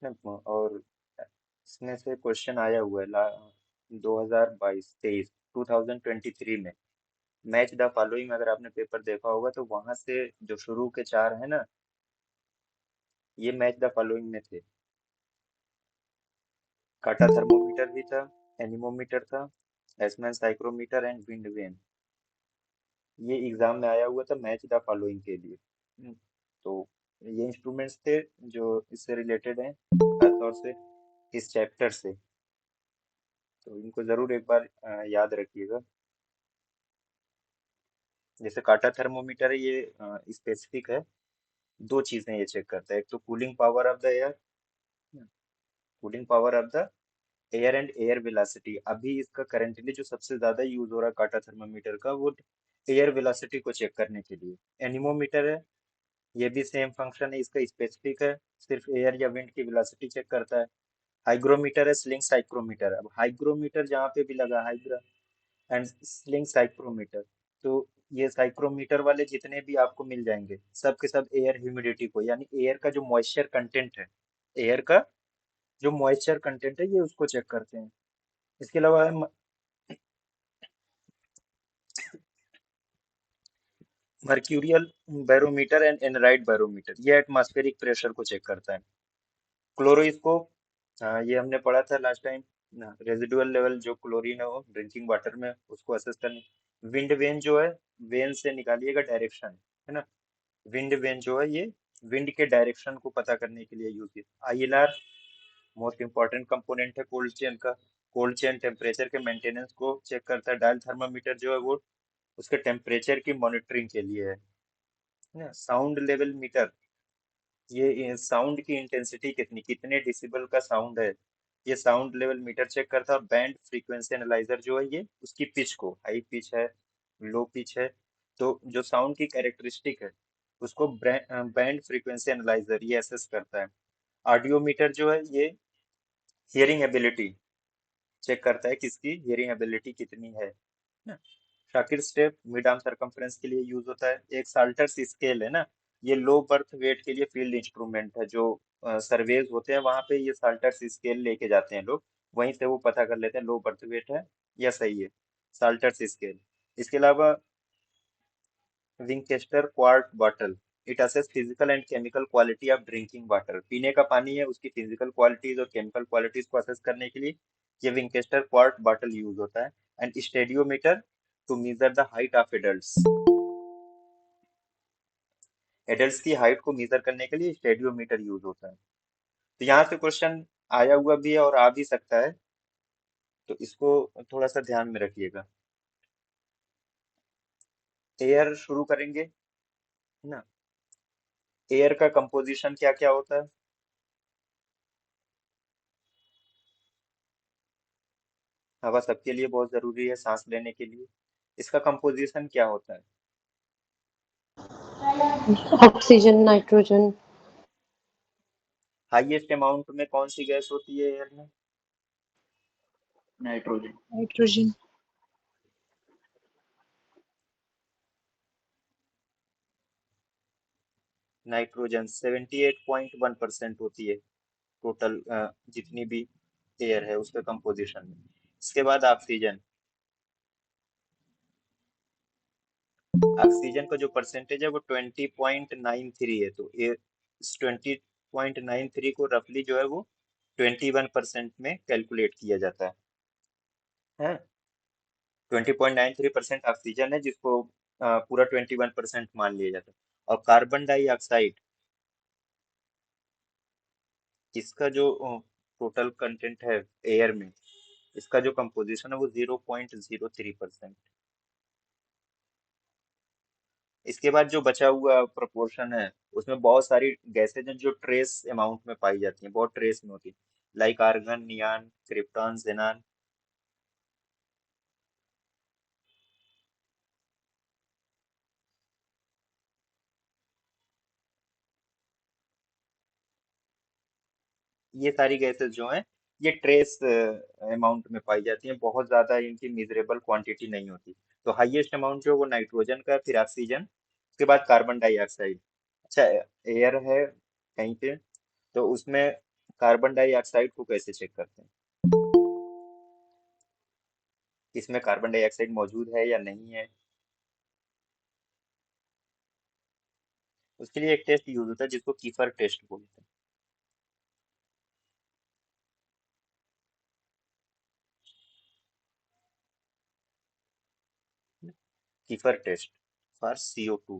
और इसमें से क्वेश्चन आया हुआ है 2022-23 में। मैच द फॉलोइंग, अगर आपने पेपर देखा होगा तो वहां से जो शुरू के चार है ना, ये मैच द फॉलोइंग में थे। काटा थर्मोमीटर भी था, एनीमोमीटर था, एसमैन साइक्रोमीटर एंड विंड वेन। ये एग्जाम में आया हुआ था मैच द फॉलोइंग के लिए। तो ये इंस्ट्रूमेंट्स थे जो इससे रिलेटेड हैं, खासतौर से इस चैप्टर से। तो इनको जरूर एक बार याद रखिएगा। जैसे काटा थर्मोमीटर है, ये स्पेसिफिक है। दो चीजें ये चेक करता है, एक तो cooling power of the air, cooling power of the air and air velocity. अभी इसका करंटली जो सबसे ज्यादा यूज हो रहा है काटा थर्मामीटर का, वो एयर वेलोसिटी को चेक करने के लिए। एनीमोमीटर है, ये भी सेम फंक्शन है, इसका स्पेसिफिक है, सिर्फ एयर या विंड की वेलोसिटी चेक करता है। हाइग्रोमीटर है, स्लिंग साइक्रोमीटर। अब हाइग्रोमीटर जहाँ पे भी लगा, हाइग्रा एंड स्लिंग साइक्रोमीटर, तो ये साइक्रोमीटर वाले जितने भी आपको मिल जाएंगे, सब के सब एयर ह्यूमिडिटी को, यानी एयर का जो मॉइस्चर कंटेंट है, एयर का जो मॉइस्चर कंटेंट है, ये उसको चेक करते हैं। इसके अलावा है mercurial barometer and Enright barometer, ये एटमॉस्फेरिक प्रेशर को चेक करता है। क्लोरोस्कोप, ये हमने पढ़ा था लास्ट टाइम, रेजिडुअल लेवल जो क्लोरीन है वो ड्रिंकिंग वाटर में, उसको असेस करने। विंड वेन जो है, वेन से निकालिएगा डायरेक्शन, है ना। विंड वेन जो है, ये विंड के डायरेक्शन को पता करने के लिए यूज है। आईएलआर मोस्ट इंपॉर्टेंट कंपोनेंट है कोल्ड चेन का, कोल्ड चेन टेम्परेचर के मेंटेनेंस को चेक करता है। डायल थर्मामीटर जो है वो उसके टेम्परेचर की मॉनिटरिंग के लिए है ना। साउंड लेवल मीटर, ये साउंड की इंटेंसिटी कितनी, कितने डिसिबल का साउंड है, ये साउंड लेवल मीटर चेक करता है। और बैंड फ्रीक्वेंसी एनालाइजर जो है, ये उसकी पिच को, हाई पिच है, लो पिच है, तो जो साउंड की कैरेक्टरिस्टिक है उसको बैंड फ्रीक्वेंसी एनालाइजर ये असेस करता है। ऑडियोमीटर जो है, ये हियरिंग एबिलिटी चेक करता है, किसकी हियरिंग एबिलिटी कितनी है ना। Shakir step mid arm circumference के लिए यूज होता है। एक साल्टर्स स्केल है ना, ये लो बर्थ वेट के लिए फील्ड इंस्ट्रूमेंट है। जो सर्वेज होते हैं वहां पे ये साल्टर्स स्केल लेके जाते हैं लोग, वहीं से वो पता कर लेते हैं लो बर्थ वेट है या सही है, साल्टर्स स्केल। इसके अलावा Winchester quart bottle, it assess physical and chemical quality of drinking water. पीने का पानी है, उसकी फिजिकल क्वालिटीज और केमिकल क्वालिटीज को असेस करने के लिए ये विंचेस्टर क्वार्ट बॉटल यूज होता है। And stadiometer to measure the height of adults, adults की हाइट को मेजर करने के लिए स्टेडियोमीटर यूज होता है। तो यहाँ से क्वेश्चन आया हुआ भी है और आ भी सकता है, तो इसको थोड़ा सा ध्यान में रखिएगा। एयर शुरू करेंगे, है ना। एयर का कंपोजिशन क्या क्या होता है। हवा सबके लिए बहुत जरूरी है सांस लेने के लिए। इसका कंपोजिशन क्या होता है। Oxygen, nitrogen. हाईएस्ट अमाउंट में कौन सी गैस होती है एयर में। नाइट्रोजन। नाइट्रोजन। नाइट्रोजन 78.1% होती है टोटल, जितनी भी एयर है उसके कंपोजिशन में। इसके बाद ऑक्सीजन, ऑक्सीजन का जो परसेंटेज है वो 20.93 है। तो ये इस 20.93 को रफली जो है वो 21% में कैलकुलेट किया जाता है। 20.93% ऑक्सीजन है, जिसको पूरा 21% मान लिया जाता है। और कार्बन डाइऑक्साइड, इसका जो टोटल कंटेंट है एयर में, इसका जो कंपोजिशन है वो 0.03%। इसके बाद जो बचा हुआ प्रोपोर्शन है, उसमें बहुत सारी गैसेज हैं जो ट्रेस अमाउंट में पाई जाती हैं, बहुत ट्रेस में होती है, लाइक आर्गन, नियान, क्रिप्टॉन, जेनान। ये सारी गैसेस जो हैं, ये ट्रेस अमाउंट में पाई जाती हैं, बहुत ज्यादा इनकी मिजरेबल क्वांटिटी नहीं होती। तो हाईएस्ट अमाउंट जो है वो नाइट्रोजन का, फिर ऑक्सीजन, उसके बाद कार्बन डाइऑक्साइड। अच्छा, एयर है कहीं पे, तो उसमें कार्बन डाइऑक्साइड को कैसे चेक करते हैं? इसमें कार्बन डाइऑक्साइड मौजूद है या नहीं है? उसके लिए एक टेस्ट यूज होता है जिसको कीफर टेस्ट बोलते हैं। Kiefer test for CO2,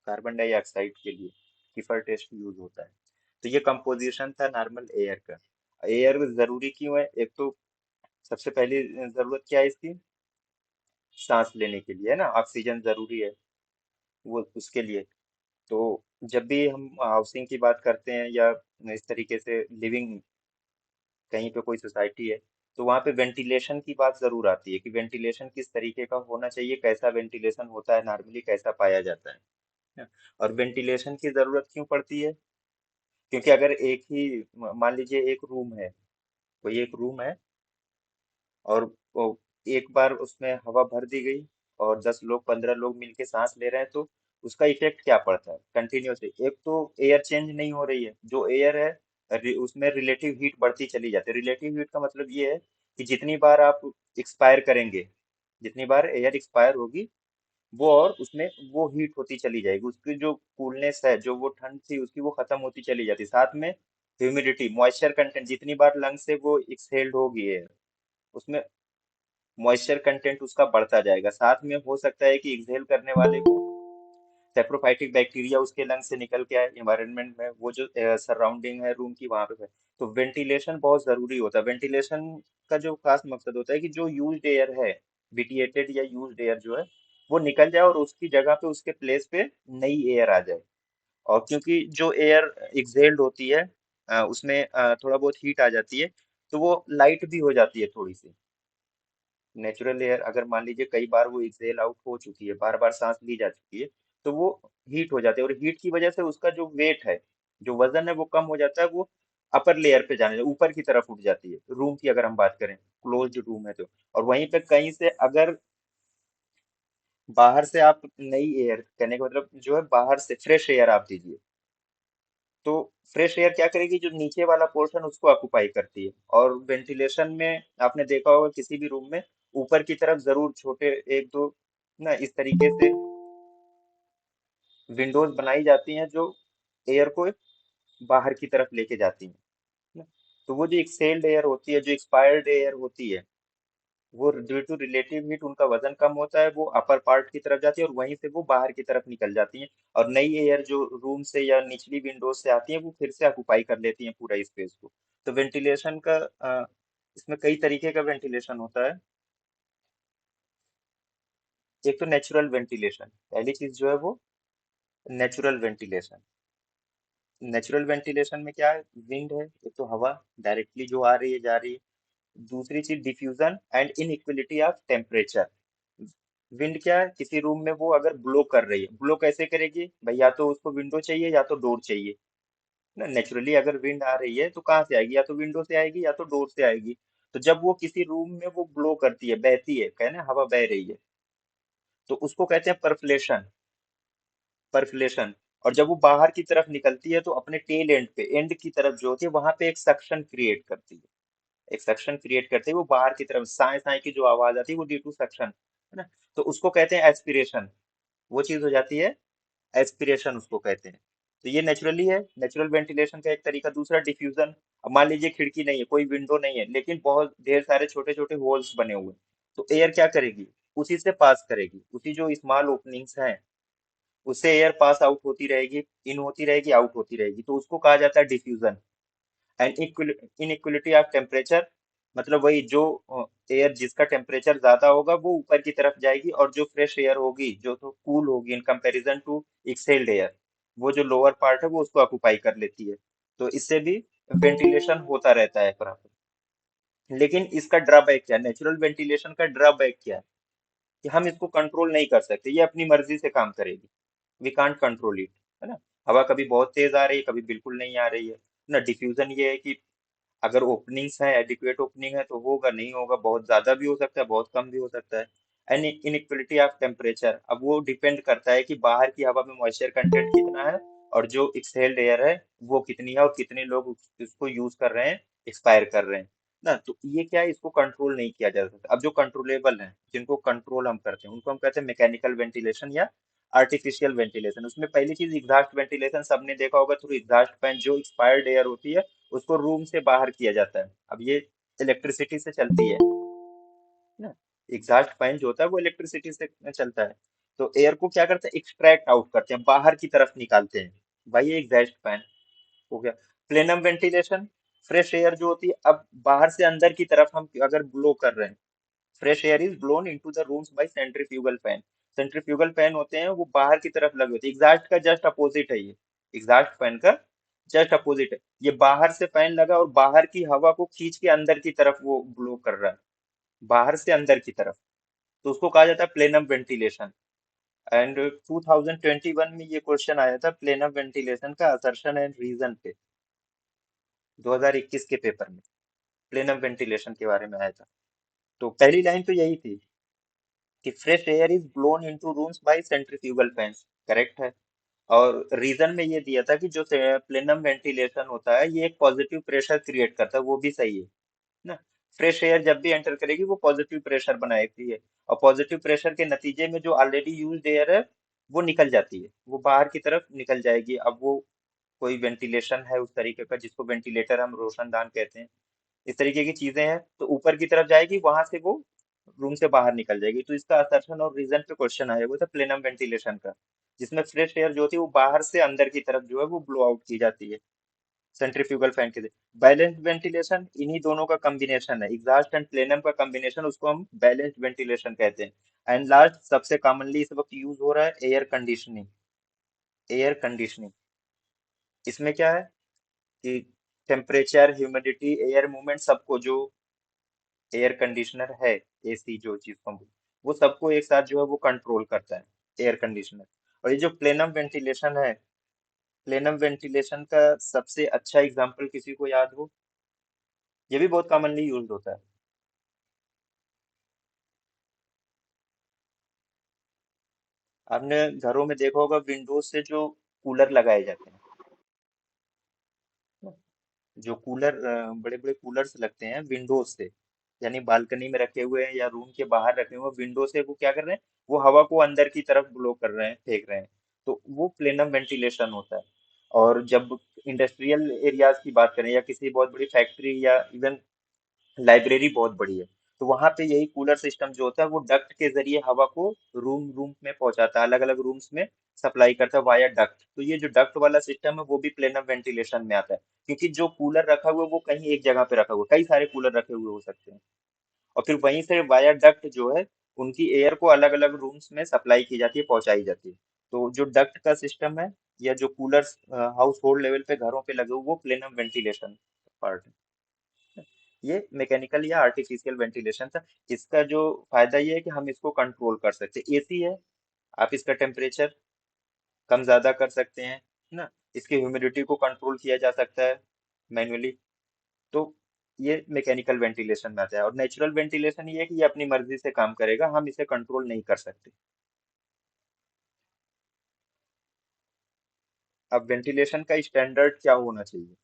carbon dioxide के लिए कीफर टेस्ट यूज होता है। तो ये कंपोजिशन था नॉर्मल एयर का। एयर जरूरी क्यों है? एक तो सबसे पहली जरूरत क्या है इसकी? सांस लेने के लिए, है ना, ऑक्सीजन जरूरी है वो उसके लिए। तो जब भी हम हाउसिंग की बात करते हैं या इस तरीके से लिविंग, कहीं पे कोई सोसाइटी है, तो वहाँ पे वेंटिलेशन की बात जरूर आती है कि वेंटिलेशन किस तरीके का होना चाहिए, कैसा वेंटिलेशन होता है नॉर्मली, कैसा पाया जाता है ना? और वेंटिलेशन की जरूरत क्यों पड़ती है? क्योंकि अगर एक ही मान लीजिए एक रूम है, कोई एक रूम है, और वो एक बार उसमें हवा भर दी गई और 10 लोग 15 लोग मिलके सांस ले रहे हैं, तो उसका इफेक्ट क्या पड़ता है कंटिन्यूसली? एक तो एयर चेंज नहीं हो रही है, जो एयर है उसमें रिलेटिव हीट बढ़ती चली जाती है। रिलेटिव हीट का मतलब ये है कि जितनी बार आप एक्सपायर करेंगे, जितनी बार एयर एक्सपायर होगी, वो और उसमें वो हीट होती चली जाएगी, उसकी जो कूलनेस है, जो वो ठंड थी उसकी, वो खत्म होती चली जाती है। साथ में ह्यूमिडिटी, मॉइस्चर कंटेंट, जितनी बार लंग से वो एक्सहेल्ड होगी एयर, उसमें मॉइस्चर कंटेंट उसका बढ़ता जाएगा। साथ में हो सकता है कि एक्सहेल करने वाले को सेप्रोफाइटिक बैक्टीरिया उसके लंग से निकल के आए एनवायरनमेंट में, वो जो सराउंडिंग है रूम की वहां पे है। तो वेंटिलेशन बहुत जरूरी होता है। वेंटिलेशन का जो खास मकसद होता है कि जो यूज्ड एयर है, विटिएटेड या यूज्ड एयर जो है, वो निकल जाए और उसकी जगह पे, उसके प्लेस पे नई एयर आ जाए। और क्योंकि जो एयर एक्सहेल्ड होती है उसमें थोड़ा बहुत हीट आ जाती है, तो वो लाइट भी हो जाती है थोड़ी सी। नेचुरल एयर अगर मान लीजिए कई बार वो एक्सेल आउट हो चुकी है, बार बार सांस ली जा चुकी है, तो वो हीट हो जाती है, और हीट की वजह से उसका जो वेट है, जो वजन है, वो कम हो जाता है, वो अपर लेयर पे जाने, ऊपर की तरफ उठ जाती है रूम की, अगर हम बात करें क्लोज्ड रूम है तो। और वहीं पे कहीं से अगर बाहर से आप नई एयर, कहने का मतलब जो है बाहर से फ्रेश एयर आप दीजिए, तो फ्रेश एयर क्या करेगी, जो नीचे वाला पोर्शन उसको ऑक्युपाई करती है। और वेंटिलेशन में आपने देखा होगा किसी भी रूम में ऊपर की तरफ जरूर छोटे एक दो ना इस तरीके से विंडोज बनाई जाती हैं, जो एयर को बाहर की तरफ लेके जाती हैं ना। तो वो जो एक्सेल्ड एयर होती है, जो एक्सपायर्ड एयर होती है, वो ड्यू टू रिलेटिव हीट उनका वजन कम होता है, वो अपर पार्ट की तरफ जाती है और वहीं से वो बाहर की तरफ निकल जाती हैं। और नई एयर जो रूम से या निचली विंडोज से आती है, वो फिर से ऑक्युपाई कर लेती हैं पूरा स्पेस को। तो वेंटिलेशन का इसमें कई तरीके का वेंटिलेशन होता है। एक तो नेचुरल वेंटिलेशन, पहली चीज जो है वो नेचुरल वेंटिलेशन। नेचुरल वेंटिलेशन में क्या है? विंड है, एक तो हवा डायरेक्टली जो आ रही है जा रही है। दूसरी चीज diffusion and inequality of temperature. Wind क्या है, किसी रूम में वो अगर ब्लो कर रही है, ब्लो कैसे करेगी भाई? या तो उसको विंडो चाहिए या तो डोर चाहिए ना। नेचुरली अगर विंड आ रही है तो कहाँ से आएगी? या तो विंडो से आएगी या तो डोर से आएगी। तो जब वो किसी रूम में वो ब्लो करती है, बहती है, कहना हवा बह रही है, तो उसको कहते हैं परफलेशन। परफलेशन। और जब वो बाहर की तरफ निकलती है, तो अपने टेल एंड पे, एंड की तरफ जो होती है, वहां पे एक सक्शन क्रिएट करती है। एक सक्शन क्रिएट करते हैं वो बाहर की तरफ, साए साए की जो आवाज आती है वो ड्यू टू सक्शन, है ना। तो उसको कहते हैं एस्पिरेशन। वो चीज हो जाती है एस्पिरेशन, उसको कहते हैं। तो ये नेचुरली है, नेचुरल वेंटिलेशन का एक तरीका। दूसरा डिफ्यूजन। अब मान लीजिए खिड़की नहीं है, कोई विंडो नहीं है, लेकिन बहुत ढेर सारे छोटे छोटे होल्स बने हुए हैं, तो एयर क्या करेगी? उसी से पास करेगी, उसी जो स्मॉल ओपनिंग्स हैं उससे एयर पास आउट होती रहेगी, इन होती रहेगी, आउट होती रहेगी, तो उसको कहा जाता है diffusion. And inequality of temperature, मतलब वही जो एयर जिसका टेम्परेचर ज्यादा होगा वो ऊपर की तरफ जाएगी, और जो फ्रेश एयर होगी, जो तो कूल होगी in comparison to exhaled air, वो जो लोअर पार्ट है वो उसको ऑक्युपाई कर लेती है। तो इससे भी वेंटिलेशन होता रहता है प्रॉपर। लेकिन इसका ड्रॉबैक क्या है? नेचुरल वेंटिलेशन का ड्रॉबैक क्या है? कि हम इसको कंट्रोल नहीं कर सकते, ये अपनी मर्जी से काम करेगी। वी कांट कंट्रोल इट, है ना। हवा कभी बहुत तेज आ रही है, कभी बिल्कुल नहीं आ रही है ना। डिफ्यूजन ये है कि अगर ओपनिंग्स हैं, एडिक्वेट ओपनिंग है, तो होगा, नहीं होगा, बहुत ज्यादा भी हो सकता है, बहुत कम भी हो सकता है। एंड इनइक्वलिटी ऑफ टेम्परेचर, अब वो डिपेंड करता है कि बाहर की हवा में मॉइस्चर कंटेंट कितना है और जो एक्सहेल्ड एयर है वो कितनी है और कितने लोग इसको यूज कर रहे हैं, एक्सपायर कर रहे हैं ना। तो ये क्या है, इसको कंट्रोल नहीं किया जा सकता। अब जो कंट्रोलेबल है, जिनको कंट्रोल हम करते हैं, उनको हम कहते हैं मैकेनिकल वेंटिलेशन या आर्टिफिशियल वेंटिलेशन। उसमें पहली चीज एग्जॉस्ट वेंटिलेशन, सबने देखा होगा थ्रू एग्जॉस्ट फैन, जो एक्सपायर्ड एयर होती है उसको रूम से बाहर किया जाता है। अब ये इलेक्ट्रिसिटी से चलती है ना, एग्जॉस्ट फैन जो होता है वो इलेक्ट्रिसिटी से चलता है। तो एयर को क्या करते हैं, एक्सट्रैक्ट आउट करते हैं, बाहर की तरफ निकालते हैं। भाई ये एग्जॉस्ट फैन हो गया। प्लेनम वेंटिलेशन, फ्रेश एयर जो होती है, अब बाहर से अंदर की तरफ हम अगर ब्लो कर रहे हैं, fresh air is blown into the rooms by centrifugal fan. Centrifugal fan होते हैं वो बाहर की तरफ लगे होते हैं, एग्जॉस्ट का जस्ट अपोजिट है ये, एग्जॉस्ट फैन का जस्ट अपोजिट है। ये बाहर से फैन लगा और बाहर की हवा को खींच के अंदर की तरफ वो ब्लो कर रहा है, बाहर से अंदर की तरफ। तो उसको कहा जाता है प्लेनम वेंटिलेशन। एंड 2021 में ये क्वेश्चन आया था प्लेनम वेंटिलेशन का असर्शन एंड रीजन पे, 2021 के पेपर में प्लेनम वेंटिलेशन के बारे में आया था। तो पहली लाइन तो यही थी कि fresh air is blown into rooms by centrifugal fans, correct है। और रीजन में ये दिया था कि जो प्लेनम वेंटिलेशन होता है ये एक पॉजिटिव प्रेशर क्रिएट करता है, वो भी सही है ना। फ्रेश एयर जब भी एंटर करेगी वो पॉजिटिव प्रेशर बनाएगी है, और पॉजिटिव प्रेशर के नतीजे में जो ऑलरेडी यूज्ड एयर है वो निकल जाती है, वो बाहर की तरफ निकल जाएगी। अब वो कोई वेंटिलेशन है उस तरीके का जिसको वेंटिलेटर हम रोशनदान कहते हैं, इस तरीके की चीजें हैं, तो ऊपर की तरफ जाएगी, वहां से वो रूम से बाहर निकल जाएगी। तो इसका असर्शन और रीजन पे क्वेश्चन आया वो था प्लेनम वेंटिलेशन का, जिसमें फ्रेश एयर जो होती है वो बाहर से अंदर की तरफ जो है वो ब्लो आउट की जाती है सेंट्रीफ्यूगल फैन के। बैलेंस्ड वेंटिलेशन इन्हीं दोनों का कॉम्बिनेशन है, एग्जॉस्ट एंड प्लेनम का कॉम्बिनेशन, उसको हम बैलेंस्ड वेंटिलेशन कहते हैं। एंड लास्ट सबसे कॉमनली इस वक्त यूज हो रहा है एयर कंडीशनिंग। एयर कंडीशनिंग इसमें क्या है कि टेम्परेचर, ह्यूमिडिटी, एयर मूवमेंट सबको, जो एयर कंडीशनर है, एसी जो चीज को हम वो सबको एक साथ जो है वो कंट्रोल करता है, एयर कंडीशनर। और ये जो प्लेनम वेंटिलेशन है, प्लेनम वेंटिलेशन का सबसे अच्छा एग्जांपल किसी को याद हो, ये भी बहुत कॉमनली यूज होता है। आपने घरों में देखा होगा विंडोज से जो कूलर लगाए जाते हैं, जो कूलर, बड़े बड़े कूलर्स लगते हैं विंडोज से, यानी बालकनी में रखे हुए हैं या रूम के बाहर रखे हुए हैं, विंडो से वो क्या कर रहे हैं, वो हवा को अंदर की तरफ ब्लो कर रहे हैं, फेंक रहे हैं। तो वो प्लेनम वेंटिलेशन होता है। और जब इंडस्ट्रियल एरियाज की बात करें या किसी बहुत बड़ी फैक्ट्री या इवन लाइब्रेरी बहुत बड़ी है, तो वहां पे यही कूलर सिस्टम जो होता है वो डक्ट के जरिए हवा को रूम रूम में पहुंचाता है, अलग अलग रूम्स में सप्लाई करता है वाया डक्ट। तो ये जो डक्ट वाला सिस्टम है वो भी प्लेनम वेंटिलेशन में आता है, क्योंकि जो कूलर रखा हुआ है वो कहीं एक जगह पे रखा हुआ है, कई सारे कूलर रखे हुए हो सकते हैं, और फिर वहीं से वाया डक्ट जो है उनकी एयर को अलग अलग रूम्स में सप्लाई की जाती है, पहुंचाई जाती है। तो जो डक्ट का सिस्टम है या जो कूलर हाउस होल्ड लेवल पे घरों पे लगे हुए वो प्लेनम वेंटिलेशन पार्ट है। ये मैकेनिकल या आर्टिफिशियल वेंटिलेशन था। इसका जो फायदा ये है कि हम इसको कंट्रोल कर सकते हैं, एसी है, आप इसका टेम्परेचर कम ज्यादा कर सकते हैं ना, इसकी ह्यूमिडिटी को कंट्रोल किया जा सकता है मैन्युअली। तो ये मैकेनिकल वेंटिलेशन में आता है। और नेचुरल वेंटिलेशन ये है कि ये अपनी मर्जी से काम करेगा, हम इसे कंट्रोल नहीं कर सकते। अब वेंटिलेशन का स्टैंडर्ड क्या होना चाहिए,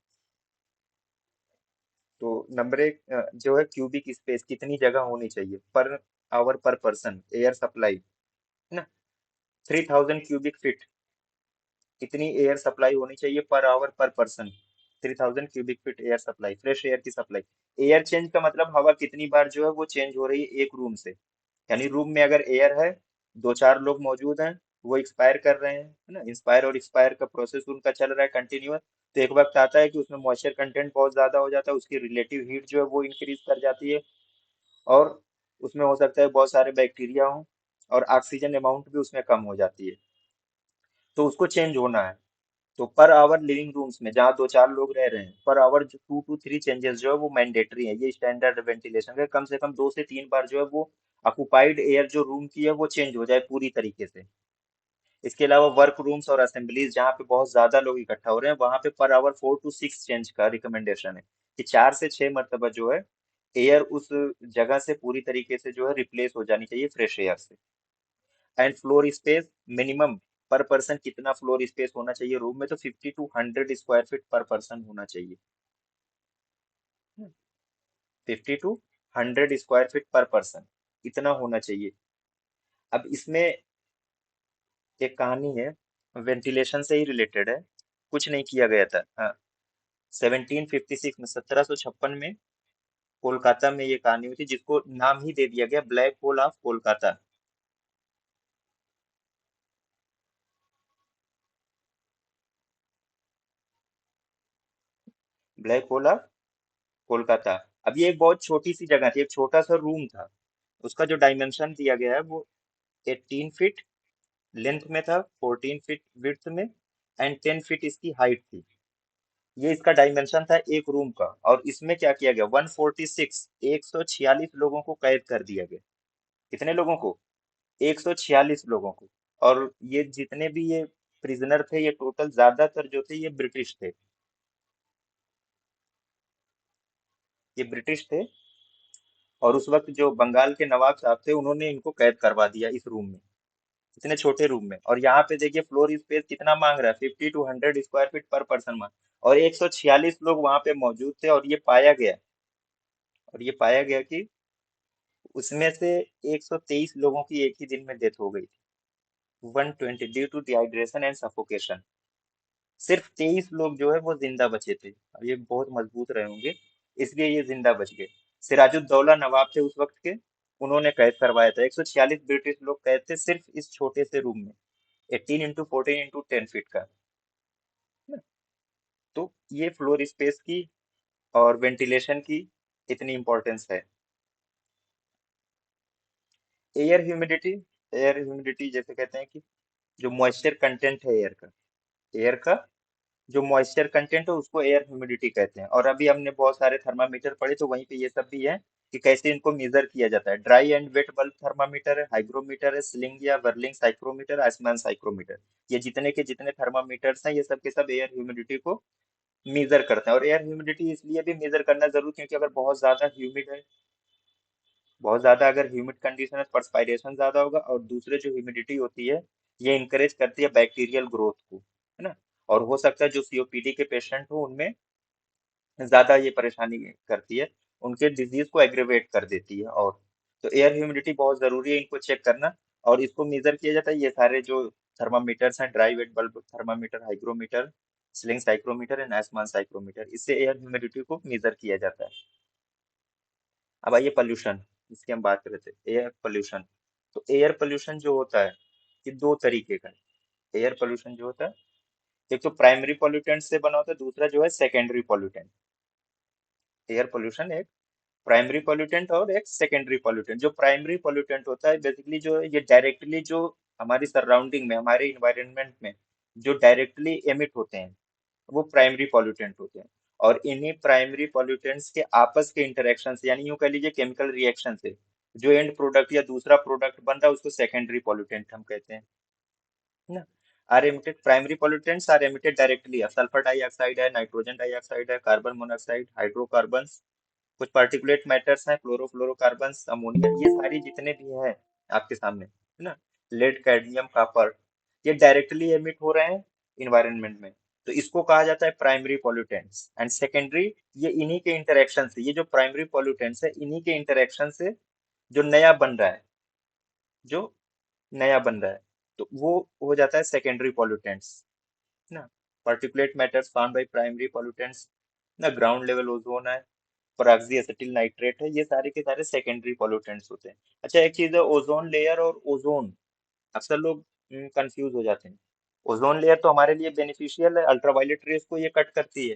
तो नंबर एक जो है क्यूबिक स्पेस, कितनी जगह होनी चाहिए पर आवर पर पर्सन एयर सप्लाई, है ना। 3000 क्यूबिक फीट, इतनी एयर सप्लाई होनी चाहिए पर आवर पर person. 3000 cubic feet air supply, fresh air की सप्लाई। एयर चेंज का मतलब हवा कितनी बार जो है वो चेंज हो रही है एक रूम से, यानी रूम में अगर एयर है, दो चार लोग मौजूद हैं, वो एक्सपायर कर रहे हैं, है ना, इंस्पायर और एक्सपायर का प्रोसेस उनका चल रहा है कंटिन्यूअस। तो एक वक्त आता है कि उसमें मॉइस्चर कंटेंट बहुत ज्यादा हो जाता है, उसकी रिलेटिव हीट जो है वो इंक्रीज कर जाती है, और उसमें हो सकता है बहुत सारे बैक्टीरिया हों, और ऑक्सीजन अमाउंट भी उसमें कम हो जाती है, तो उसको चेंज होना है। तो पर आवर लिविंग रूम्स में जहाँ दो चार लोग रह रहे हैं, पर आवर जो 2 to 3 चेंजेस जो है वो मैंडेटरी है, ये स्टैंडर्ड वेंटिलेशन है, कम से कम 2 से 3 बार जो है वो ऑक्युपाइड एयर जो रूम की है वो चेंज हो जाए पूरी तरीके से। इसके अलावा वर्क रूम्स और असेंबलीज जहाँ पे बहुत ज्यादा लोग इकट्ठा हो रहे हैं, वहां पे पर आवर 4 to 6 चेंज का रिकमेंडेशन है, कि 4 से 6 मरतबा जो है एयर उस जगह से पूरी तरीके से जो है रिप्लेस हो जानी चाहिए फ्रेश एयर से। एंड फ्लोर स्पेस मिनिमम पर पर्सन कितना फ्लोर स्पेस होना चाहिए रूम में, तो 50 to 100 स्क्वायर फीट पर पर्सन होना चाहिए। 50 to 100 स्क्वायर फीट पर पर्सन, इतना होना चाहिए। अब इसमें एक कहानी है, वेंटिलेशन से ही रिलेटेड है। कुछ नहीं किया गया था, हाँ। 1756 में, 1756 में कोलकाता में ये कहानी हुई थी, जिसको नाम ही दे दिया गया black hole of Kolkata. Black hole of Kolkata. अब ये एक बहुत छोटी सी जगह थी, एक छोटा सा रूम था। उसका जो डायमेंशन दिया गया है वो 18 फीट लेंथ में था, 14 फीट विड्थ में, एंड 10 फीट इसकी हाइट थी। ये इसका डायमेंशन था एक रूम का। और इसमें क्या किया गया, 146, 146 लोगों को कैद कर दिया गया। कितने लोगों को? 146 लोगों को। और ये जितने भी ये प्रिजनर थे, ये टोटल ज्यादातर जो थे ये ब्रिटिश थे। ये ब्रिटिश थे। और उस वक्त जो बंगाल के नवाब साहब थे, उन्होंने इनको कैद करवा दिया इस रूम में, इतने छोटे रूम में। और यहाँ पे देखिए फ्लोर स्पेस कितना मांग रहा है, 50 to 100 स्क्वायर फीट पर पर्सन मांग। और 146 लोग वहां पे मौजूद थे। और ये पाया गया कि उसमें से 123 लोगों की एक ही दिन में डेथ हो गई थी। 120 due to dehydration and suffocation. सिर्फ 23 लोग जो है वो जिंदा बचे थे, और ये बहुत मजबूत रहे होंगे, इसलिए ये जिंदा बच गए। सिराजुद्दौला नवाब थे उस वक्त के, उन्होंने कैद करवाया था। 146 ब्रिटिश लोग कैद थे सिर्फ इस छोटे से रूम में, 18 into 14 into 10 फीट का। है ना? तो ये फ्लोर स्पेस की और वेंटिलेशन की इतनी इंपॉर्टेंस है। Air humidity. एयर ह्यूमिडिटी जैसे कहते हैं कि जो मॉइस्चर कंटेंट है एयर का जो मॉइस्चर कंटेंट है उसको एयर ह्यूमिडिटी कहते हैं। और अभी हमने बहुत सारे थर्मामीटर पढ़े, तो वहीं पे ये सब भी है कि कैसे इनको मेजर किया जाता है। Dry and wet bulb thermometer है, हाइग्रोमीटर है, स्लिंग या वर्लिंग साइक्रोमीटर, आसमान साइक्रोमीटर। ये जितने के जितने थर्मामीटर्स हैं, ये सब के सब एयर ह्यूमिडिटी को मेजर करते हैं। और एयर ह्यूमिडिटी इसलिए भी मेजर करना जरूरी, क्योंकि अगर बहुत ज्यादा ह्यूमिड है, बहुत ज्यादा अगर ह्यूमिड कंडीशन है, पर्सपायरेशन ज्यादा होगा। और दूसरे जो ह्यूमिडिटी होती है, ये इंकरेज करती है बैक्टीरियल ग्रोथ को, है ना। और हो सकता है जो सीओपीडी के पेशेंट हो उनमें ज्यादा ये परेशानी करती है, उनके डिजीज को एग्रेवेट कर देती है। और तो एयर ह्यूमिडिटी बहुत जरूरी है इनको चेक करना। और इसको मेजर किया जाता है, ये सारे जो थर्मामीटर्स हैं, dry wet bulb thermometer, hygrometer, sling psychrometer and आसमान साइक्रोमीटर, इससे एयर ह्यूमिडिटी को मेजर किया जाता है। अब आइए पॉल्यूशन, इसकी हम बात कर रहे थे, एयर पॉल्यूशन। तो एयर पॉल्यूशन जो होता है, ये दो तरीके का है। एयर पॉल्यूशन जो होता है, एक तो प्राइमरी पॉल्यूटेंट से बना होता है, दूसरा जो है सेकेंडरी पॉल्यूटेंट। एयर पॉल्यूशन एक प्राइमरी पॉल्यूटेंट और एक सेकेंडरी पॉल्यूटेंट। जो प्राइमरी पॉल्यूटेंट होता है बेसिकली जो है, ये डायरेक्टली जो हमारी सराउंडिंग में, हमारे इन्वायरमेंट में जो डायरेक्टली एमिट होते हैं, वो प्राइमरी पॉल्यूटेंट होते हैं। और इन्हीं प्राइमरी पॉल्यूटेंट्स के आपस के इंटरेक्शन से, यानी यूं कह लीजिए केमिकल रिएक्शन से, जो एंड प्रोडक्ट या दूसरा प्रोडक्ट बन रहा है उसको सेकेंडरी पॉल्यूटेंट हम कहते हैं, है ना। Are emitted primary pollutants are emitted directly, sulphur dioxide है, नाइट्रोजन डाइऑक्साइड है, कार्बन मोनोऑक्साइड, हाइड्रोकार्बन, कुछ पार्टिकुलेट मैटर्स हैं, क्लोरोफ्लोरोकार्बन्स, अमोनिया, ये सारी जितने भी हैं आपके सामने, है ना, लेड, कैडमियम, कॉपर, ये डायरेक्टली एमिट हो रहे हैं इन्वायरमेंट में। तो इसको कहा जाता है प्राइमरी पॉल्यूटेंट्स। एंड सेकेंडरी, ये इन्हीं के इंटरेक्शन से, ये जो प्राइमरी पॉल्यूटेंट्स है इन्हीं के इंटरेक्शन से जो नया बन रहा है, जो नया बन रहा है, तो वो हो जाता है सेकेंडरी पॉल्यूटेंट्स, है ना। Particulate matters found by primary pollutants, ना ग्राउंड लेवल ओजोन है, पराक्सी एसिटिल नाइट्रेट है, ये सारे के सारे सेकेंडरी पॉल्यूटेंट्स होते हैं। अच्छा, एक चीज है ओजोन लेयर और ओजोन, अक्सर लोग कंफ्यूज हो जाते हैं। ओजोन लेयर तो हमारे लिए बेनिफिशियल है, अल्ट्रावायलेट रेस को ये कट करती है।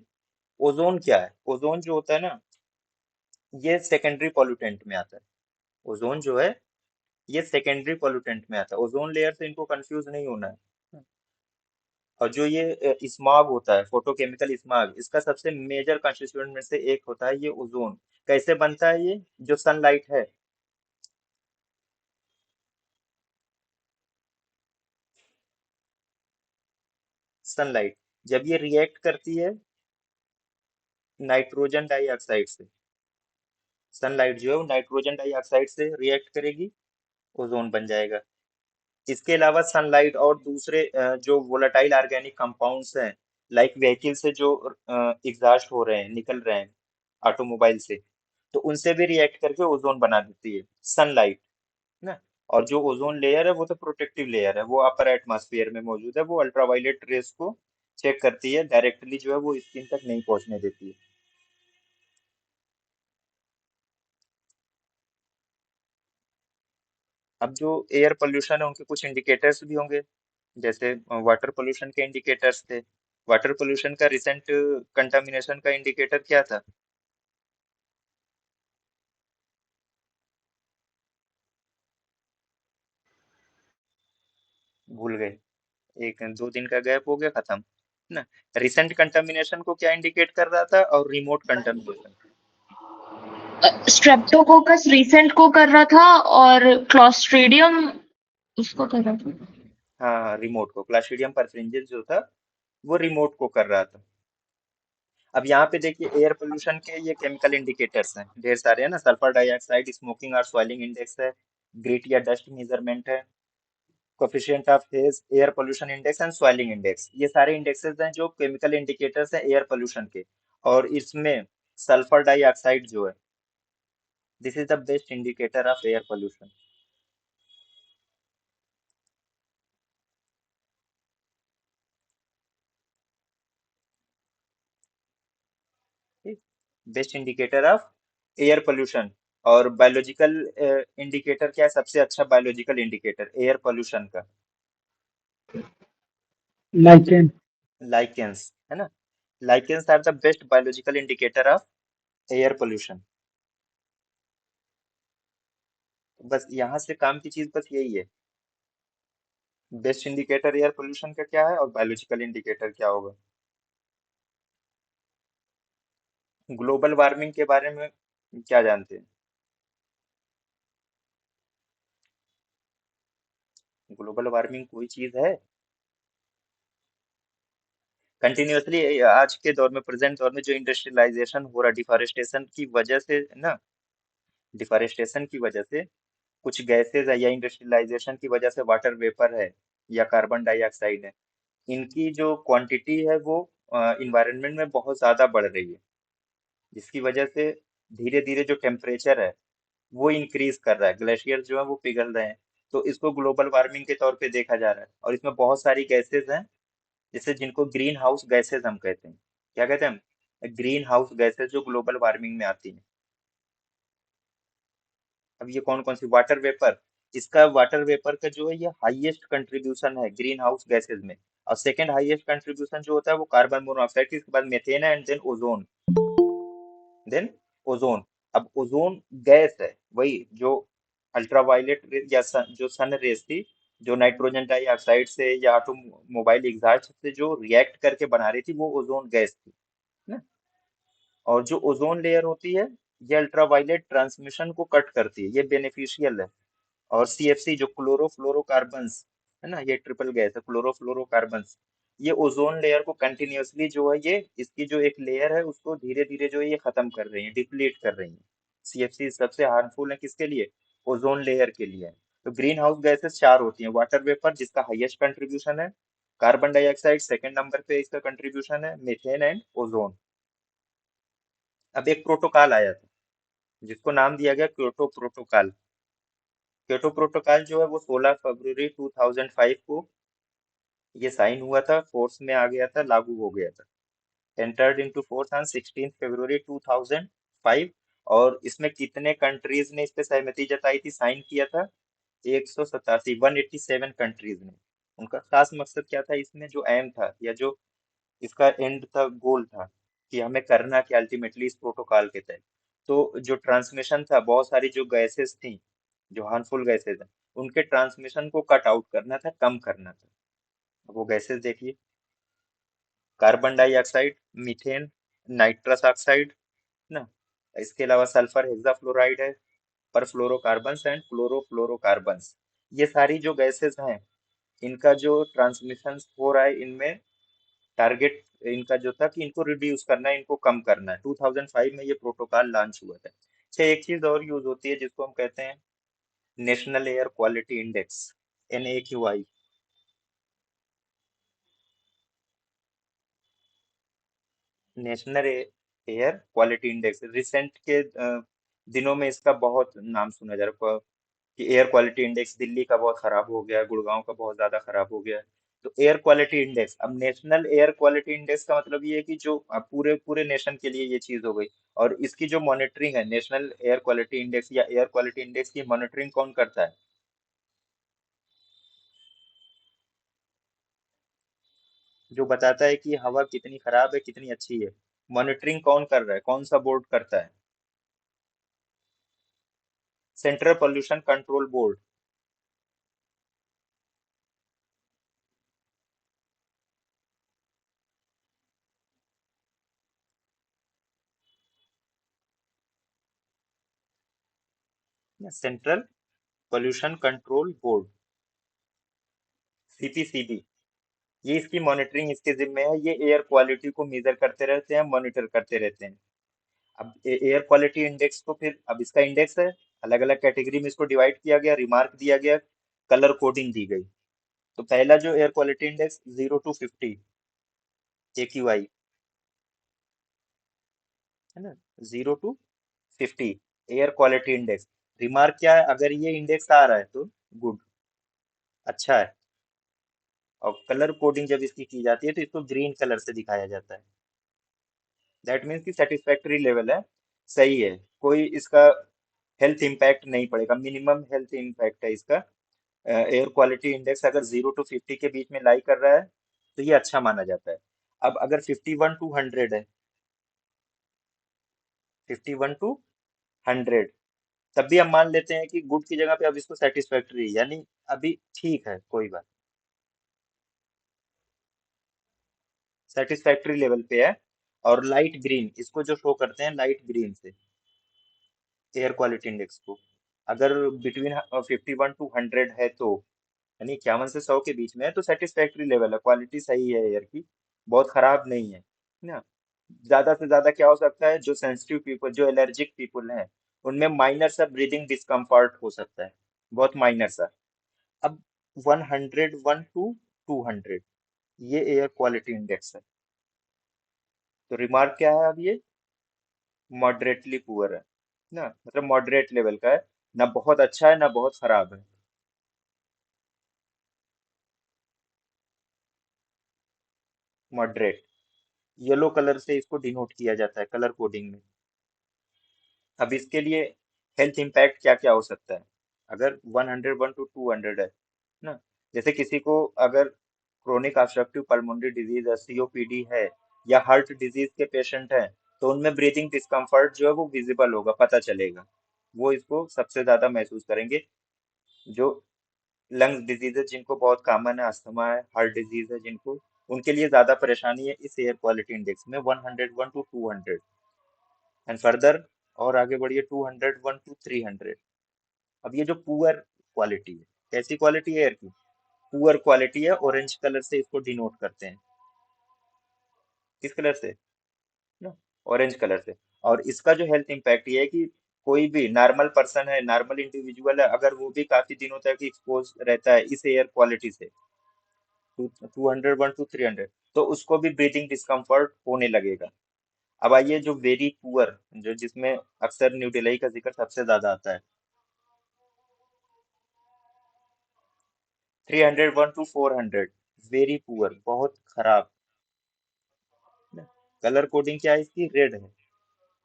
ओजोन क्या है? ओजोन जो होता है ना, ये सेकेंडरी पॉल्यूटेंट में आता है। ओजोन जो है ये सेकेंडरी पॉल्यूटेंट में आता है, ओजोन लेयर से इनको कंफ्यूज नहीं होना है। और जो ये स्मॉग होता है, फोटोकेमिकल स्मॉग, इसका सबसे मेजर कंस्टिट्यूएंट में से एक होता है ये ओजोन। कैसे बनता है ये? जो सनलाइट है, सनलाइट जब ये रिएक्ट करती है नाइट्रोजन डाइऑक्साइड से, सनलाइट जो है वो नाइट्रोजन डाइऑक्साइड से रिएक्ट करेगी, ओजोन बन जाएगा। इसके अलावा सनलाइट और दूसरे जो वोलेटाइल ऑर्गेनिक कंपाउंड्स हैं, लाइक व्हीकल से जो एग्जॉस्ट हो रहे हैं, निकल रहे हैं ऑटोमोबाइल से, तो उनसे भी रिएक्ट करके ओजोन बना देती है सनलाइट ना। और जो ओजोन लेयर है वो तो प्रोटेक्टिव लेयर है, वो अपर एटमॉस्फेयर में मौजूद है, वो अल्ट्रावायलेट रेस को चेक करती है, डायरेक्टली जो है वो स्किन तक नहीं पहुंचने देती है। अब जो एयर पोल्यूशन है उनके कुछ इंडिकेटर्स भी होंगे, जैसे वाटर पोल्यूशन के इंडिकेटर्स थे। वाटर पोल्यूशन का रिसेंट कंटामिनेशन का इंडिकेटर क्या था? भूल गए? एक दो दिन का गैप हो गया, खत्म ना। रिसेंट कंटामिनेशन को क्या इंडिकेट कर रहा था, और रिमोट कंटामिनेशन? स्ट्रेप्टोकोकस रिसेंट को कर रहा था और क्लॉस्ट्रीडियम उसको कर रहा था। हाँ हाँ, रिमोट को, क्लास्ट्रीडियम परफेरेंजिस जो था वो रिमोट को कर रहा था। अब यहाँ पे देखिए एयर पोल्यूशन के ये केमिकल इंडिकेटर्स हैं, ढेर सारे हैं ना। सल्फर डाइऑक्साइड, स्मोकिंग और स्वेलिंग इंडेक्स है, ग्रिट या डस्ट मेजरमेंट है, coefficient of hedge, air pollution index and swelling index. ये सारे इंडेक्सेस हैं जो केमिकल इंडिकेटर्स हैं एयर पोल्यूशन के। और इसमें सल्फर डाइऑक्साइड जो है, this is the best indicator of air pollution. Best indicator of air pollution. और बायोलॉजिकल इंडिकेटर क्या है, सबसे अच्छा बायोलॉजिकल इंडिकेटर एयर पोल्यूशन का? लाइकेन। लाइकेंस है ना। Lichens are the best biological indicator of air pollution. बस यहाँ से काम की चीज बस यही है, बेस्ट इंडिकेटर एयर पोल्यूशन का क्या है और बायोलॉजिकल इंडिकेटर क्या होगा। ग्लोबल वार्मिंग के बारे में क्या जानते हैं? ग्लोबल वार्मिंग कोई चीज है? कंटिन्यूअसली आज के दौर में, प्रेजेंट दौर में जो इंडस्ट्रियलाइजेशन हो रहा है, डिफॉरेस्टेशन की वजह से ना, डिफॉरेस्टेशन की वजह से कुछ गैसेज है, या इंडस्ट्रियलाइजेशन की वजह से वाटर वेपर है या कार्बन डाइऑक्साइड है, इनकी जो क्वांटिटी है वो इन्वायरमेंट में बहुत ज्यादा बढ़ रही है, जिसकी वजह से धीरे धीरे जो टेम्परेचर है वो इंक्रीज कर रहा है, ग्लेशियर जो है वो पिघल रहे हैं। तो इसको ग्लोबल वार्मिंग के तौर पे देखा जा रहा है, और इसमें बहुत सारी गैसेज हैं, जैसे जिनको ग्रीन हाउस गैसेज हम कहते हैं। क्या कहते हैं हम? ग्रीन हाउस गैसेज जो ग्लोबल वार्मिंग में आती हैं। अब ये कौन कौन सी? वाटर वेपर, इसका वाटर वेपर का जो है ये हाईएस्ट कंट्रीब्यूशन है ग्रीन हाउस गैसेज में। और सेकंड हाईएस्ट कंट्रीब्यूशन जो होता है वो कार्बन मोनोऑक्साइड, इसके बाद मेथेन है, and then ozone. Then ozone. अब ओजोन गैस है वही जो अल्ट्रावायलेट या जो सन रेज थी, जो नाइट्रोजन डाइऑक्साइड से या ऑटोमोबाइल एग्जॉस्ट से जो रिएक्ट करके बना रही थी, वो ओजोन गैस थी ना। और जो ओजोन लेयर होती है, ये अल्ट्रावायलेट ट्रांसमिशन को कट करती है, ये बेनिफिशियल है। और सीएफसी जो क्लोरोफ्लोरोकार्बन्स है ना, ये ट्रिपल गैस है, क्लोरोफ्लोरोकार्बन्स, ये ओजोन लेयर को कंटिन्यूअसली जो है, ये इसकी जो एक लेयर है उसको धीरे धीरे जो है ये खत्म कर रही है, डिप्लीट कर रही है। सीएफसी सबसे हार्मफुल है किसके लिए? ओजोन लेयर के लिए। तो ग्रीन हाउस गैसेस चार होती हैं: वाटर वेपर जिसका हाईएस्ट कंट्रीब्यूशन है, कार्बन डाइऑक्साइड सेकंड नंबर पे इसका कंट्रीब्यूशन है, मीथेन एंड ओजोन। अब एक प्रोटोकॉल आया था जिसको नाम दिया गया क्योटो प्रोटोकॉल। क्योटो प्रोटोकॉल जो है वो 16 फरवरी 2005 को ये साइन हुआ था, फोर्स में आ गया था, लागू हो गया था। एंटर्ड इनटू फोर्स ऑन 16 फरवरी 2005। और इसमें कितने कंट्रीज ने इस पे सहमति जताई थी, साइन किया था? 187, 187 कंट्रीज ने। उनका खास मकसद क्या था इसमें, जो एम था या जो इसका एंड था, गोल था, कि हमें करना क्या अल्टीमेटली इस प्रोटोकॉल के तहत। तो जो ट्रांसमिशन था, बहुत सारी जो गैसेस थी, जो हार्मफुल गैसेस हैं, उनके ट्रांसमिशन को कट आउट करना था, कम करना था। अब वो गैसेस देखिए: carbon dioxide, methane, nitrous oxide ना, इसके अलावा सल्फर हेक्साफ्लोराइड है, परफ्लोरोकार्बन्स एंड क्लोरोफ्लोरोकार्बन्स। ये सारी जो गैसेस हैं, इनका जो ट्रांसमिशन हो रहा है, इनमें टारगेट इनका जो था कि इनको रिड्यूस करना है, इनको कम करना है। 2005 में ये प्रोटोकॉल लॉन्च हुआ था। अच्छा, एक चीज और यूज होती है जिसको हम कहते हैं national air quality index. NAQI। National air quality index. Recent के दिनों में इसका बहुत नाम सुना जा रहा है कि एयर क्वालिटी इंडेक्स दिल्ली का बहुत खराब हो गया, गुड़गांव का बहुत ज्यादा खराब हो गया। तो एयर क्वालिटी इंडेक्स, अब नेशनल एयर क्वालिटी इंडेक्स का मतलब ये है कि जो पूरे पूरे नेशन के लिए ये चीज हो गई। और इसकी जो मॉनिटरिंग है, नेशनल एयर क्वालिटी इंडेक्स या एयर क्वालिटी इंडेक्स की मॉनिटरिंग कौन करता है? जो बताता है कि हवा कितनी खराब है कितनी अच्छी है। मॉनिटरिंग कौन कर रहा है, कौन सा बोर्ड करता है? Central pollution control board. Central pollution control board, CPCB। ये इसकी मॉनिटरिंग इसके जिम्मे है। ये एयर क्वालिटी को मेजर करते रहते हैं, मॉनिटर करते रहते हैं। अब एयर क्वालिटी इंडेक्स को फिर, अब इसका इंडेक्स है, अलग अलग कैटेगरी में इसको डिवाइड किया गया, रिमार्क दिया गया, कलर कोडिंग दी गई। तो पहला जो air quality index 0 to 50, AQI, है ना, 0 to 50 air quality index. Remark क्या है? अगर ये इंडेक्स आ रहा है तो गुड, अच्छा है। और कलर कोडिंग जब इसकी की जाती है तो इसको ग्रीन कलर से दिखाया जाता है। दैट मीन्स कि सेटिस्फैक्टरी लेवल है, सही है, कोई इसका हेल्थ इम्पैक्ट नहीं पड़ेगा, मिनिमम हेल्थ इम्पैक्ट है इसका। एयर क्वालिटी इंडेक्स अगर 0 to 50 के बीच में लाई कर रहा है तो ये अच्छा माना जाता है। अब अगर 51 to 100 है, 51 to 100, तब भी हम मान लेते हैं कि गुड की जगह पे अब इसको सेटिस्फैक्टरी, यानी अभी ठीक है, कोई बात, सेटिस्फैक्टरी लेवल पे है। और लाइट ग्रीन इसको जो शो करते हैं, लाइट ग्रीन से एयर क्वालिटी इंडेक्स को, अगर बिटवीन 51 to 100 है तो, यानी 51 से 100 के बीच में है, तो सेटिस्फैक्टरी लेवल है, क्वालिटी सही है एयर की, बहुत खराब नहीं है ना। ज्यादा से ज्यादा क्या हो सकता है, जो सेंसिटिव पीपल, जो एलर्जिक पीपल हैं, उनमें माइनर सा ब्रीदिंग डिस्कम्फर्ट हो सकता है, बहुत माइनर सा। अब 101 to 200, ये एयर क्वालिटी इंडेक्स है। तो रिमार्क क्या है अब ये? मॉडरेटली पुअर है ना, मतलब मॉडरेट लेवल का है, ना बहुत अच्छा है ना बहुत खराब है, मॉडरेट। येलो कलर से इसको डिनोट किया जाता है कलर कोडिंग में। अब इसके लिए हेल्थ इम्पैक्ट क्या क्या हो सकता है अगर 101 to 200 है ना? जैसे किसी को अगर क्रोनिक ऑब्स्ट्रक्टिव पल्मोनरी डिजीज है, COPD है, या हार्ट डिजीज के पेशेंट हैं, तो उनमें ब्रीथिंग डिस्कम्फर्ट जो है वो विजिबल होगा, पता चलेगा, वो इसको सबसे ज्यादा महसूस करेंगे। जो लंग्स डिजीज है जिनको बहुत कॉमन है, अस्थमा है, हार्ट डिजीज है जिनको, उनके लिए ज्यादा परेशानी है इस एयर क्वालिटी इंडेक्स में 101 to 200। एंड फर्दर और आगे बढ़िए, 201 to 300। अब ये जो पुअर क्वालिटी है, कैसी क्वालिटी है एयर की? पुअर क्वालिटी है, ऑरेंज कलर से इसको डिनोट करते हैं। किस कलर से? ना, ऑरेंज कलर से। और इसका जो हेल्थ इम्पैक्ट ये है कि कोई भी नॉर्मल पर्सन है, नॉर्मल इंडिविजुअल है, अगर वो भी काफी दिनों तक एक्सपोज रहता है इस एयर क्वालिटी से, 201 to 300, तो उसको भी ब्रीथिंग डिस्कम्फर्ट होने लगेगा। अब आइए जो वेरी पुअर, जो जिसमें अक्सर न्यू दिल्ली का जिक्र सबसे ज्यादा आता है, 301 to 400, वेरी पुअर, बहुत खराब। कलर कोडिंग क्या है इसकी? रेड है,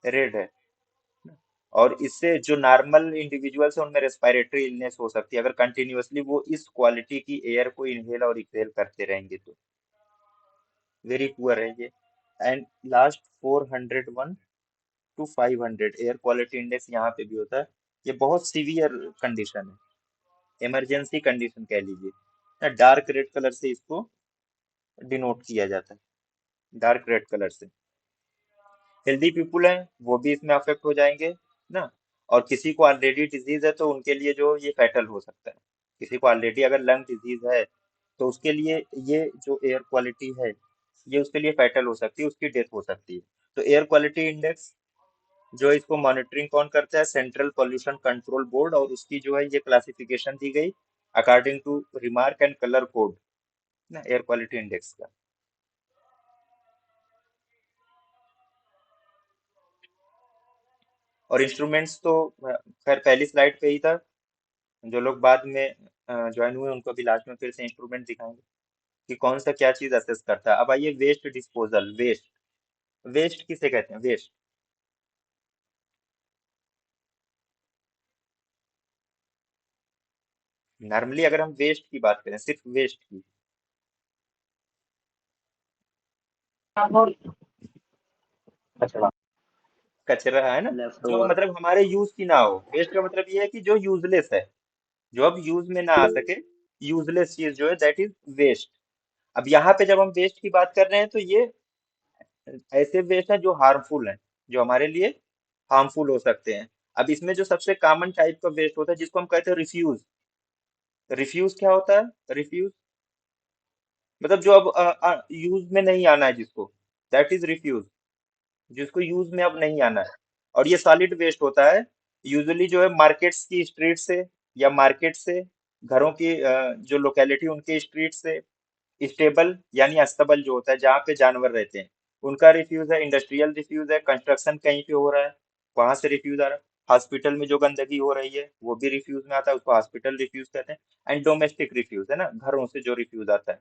रेड है। और इससे जो नॉर्मल इंडिविजुअल्स है उनमें रेस्पिरेटरी इलनेस हो सकती है अगर कंटिन्यूअसली वो इस क्वालिटी की एयर को इनहेल और एक्सहेल करते रहेंगे तो। वेरी पुअर है ये। And last 401 to 500 air quality index यहाँ पे भी होता है। ये बहुत सीवियर कंडीशन है, इमरजेंसी कंडीशन कह लीजिए। डार्क रेड कलर से इसको डिनोट किया जाता है, डार्क रेड कलर से। हेल्दी पीपुल हैं वो भी इसमें अफेक्ट हो जाएंगे ना। और किसी को ऑलरेडी डिजीज है तो उनके लिए जो ये फैटल हो सकता है। किसी को ऑलरेडी अगर लंग डिजीज है तो उसके लिए ये जो एयर क्वालिटी है, ये उसके लिए फैटल हो सकती है, उसकी डेथ हो सकती है। तो एयर क्वालिटी इंडेक्स जो इसको मॉनिटरिंग कौन करता है? Central pollution control board. और उसकी जो है ये क्लासिफिकेशन दी गई according to remark and colour code ना, एयर क्वालिटी इंडेक्स का। और इंस्ट्रूमेंट्स तो खैर पहली स्लाइड पे ही था। जो लोग बाद में ज्वाइन हुए उनको भी लास्ट में फिर से इंस्ट्रूमेंट दिखाएंगे कि कौन सा क्या चीज असेस करता है। अब आइए वेस्ट डिस्पोजल। वेस्ट, वेस्ट किसे कहते हैं? वेस्ट, नॉर्मली अगर हम वेस्ट की बात करें, सिर्फ वेस्ट की, कचरा है ना, लेफ्ट जो ओवर। मतलब हमारे यूज की ना हो। वेस्ट का मतलब ये है कि जो यूजलेस है, जो अब यूज में ना आ सके, यूजलेस चीज जो है दैट इज वेस्ट। अब यहाँ पे जब हम वेस्ट की बात कर रहे हैं तो ये ऐसे वेस्ट हैं जो हार्मफुल हैं, जो हमारे लिए हार्मफुल हो सकते हैं। अब इसमें जो सबसे कॉमन टाइप का वेस्ट होता है जिसको हम कहते हैं रिफ्यूज। रिफ्यूज क्या होता है? रिफ्यूज मतलब जो अब यूज में नहीं आना है जिसको, दैट इज रिफ्यूज, जिसको यूज में अब नहीं आना है। और ये सॉलिड वेस्ट होता है, यूजुअली जो है मार्केट्स की स्ट्रीट से, या मार्केट से, घरों की जो लोकेलिटी उनके स्ट्रीट से, स्टेबल यानी अस्तबल जो होता है जहाँ पे जानवर रहते हैं, उनका रिफ्यूज है। इंडस्ट्रियल रिफ्यूज है, कंस्ट्रक्शन कहीं पे हो रहा है वहां से रिफ्यूज आ रहा है। हॉस्पिटल में जो गंदगी हो रही है वो भी रिफ्यूज में आता है, उसको हॉस्पिटल रिफ्यूज कहते हैं। एंड डोमेस्टिक रिफ्यूज है ना, घरों से जो रिफ्यूज आता है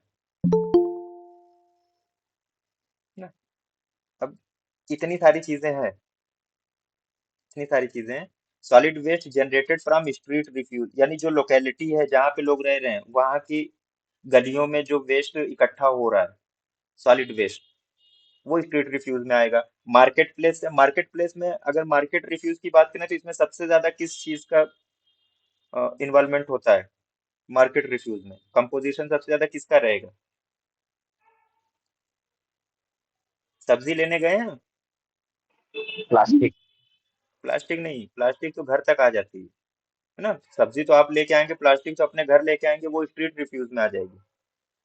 ना। अब इतनी सारी चीजें हैं, इतनी सारी चीजें हैं। Solid waste generated from street refuse, यानी जो लोकेलिटी है जहाँ पे लोग रह रहे हैं वहाँ की गलियों में जो वेस्ट इकट्ठा हो रहा है, सॉलिड वेस्ट, वो स्ट्रीट रिफ्यूज में आएगा। मार्केट प्लेस है, मार्केट प्लेस में अगर मार्केट रिफ्यूज की बात करें तो इसमें सबसे ज्यादा किस चीज का इन्वॉल्वमेंट होता है? मार्केट रिफ्यूज में कंपोजिशन सबसे ज्यादा किसका रहेगा? सब्जी लेने गए हैं, प्लास्टिक। प्लास्टिक नहीं, प्लास्टिक तो घर तक आ जाती है ना। सब्जी तो आप लेके आएंगे, प्लास्टिक तो अपने घर लेके आएंगे, वो स्ट्रीट रिफ्यूज में आ जाएगी।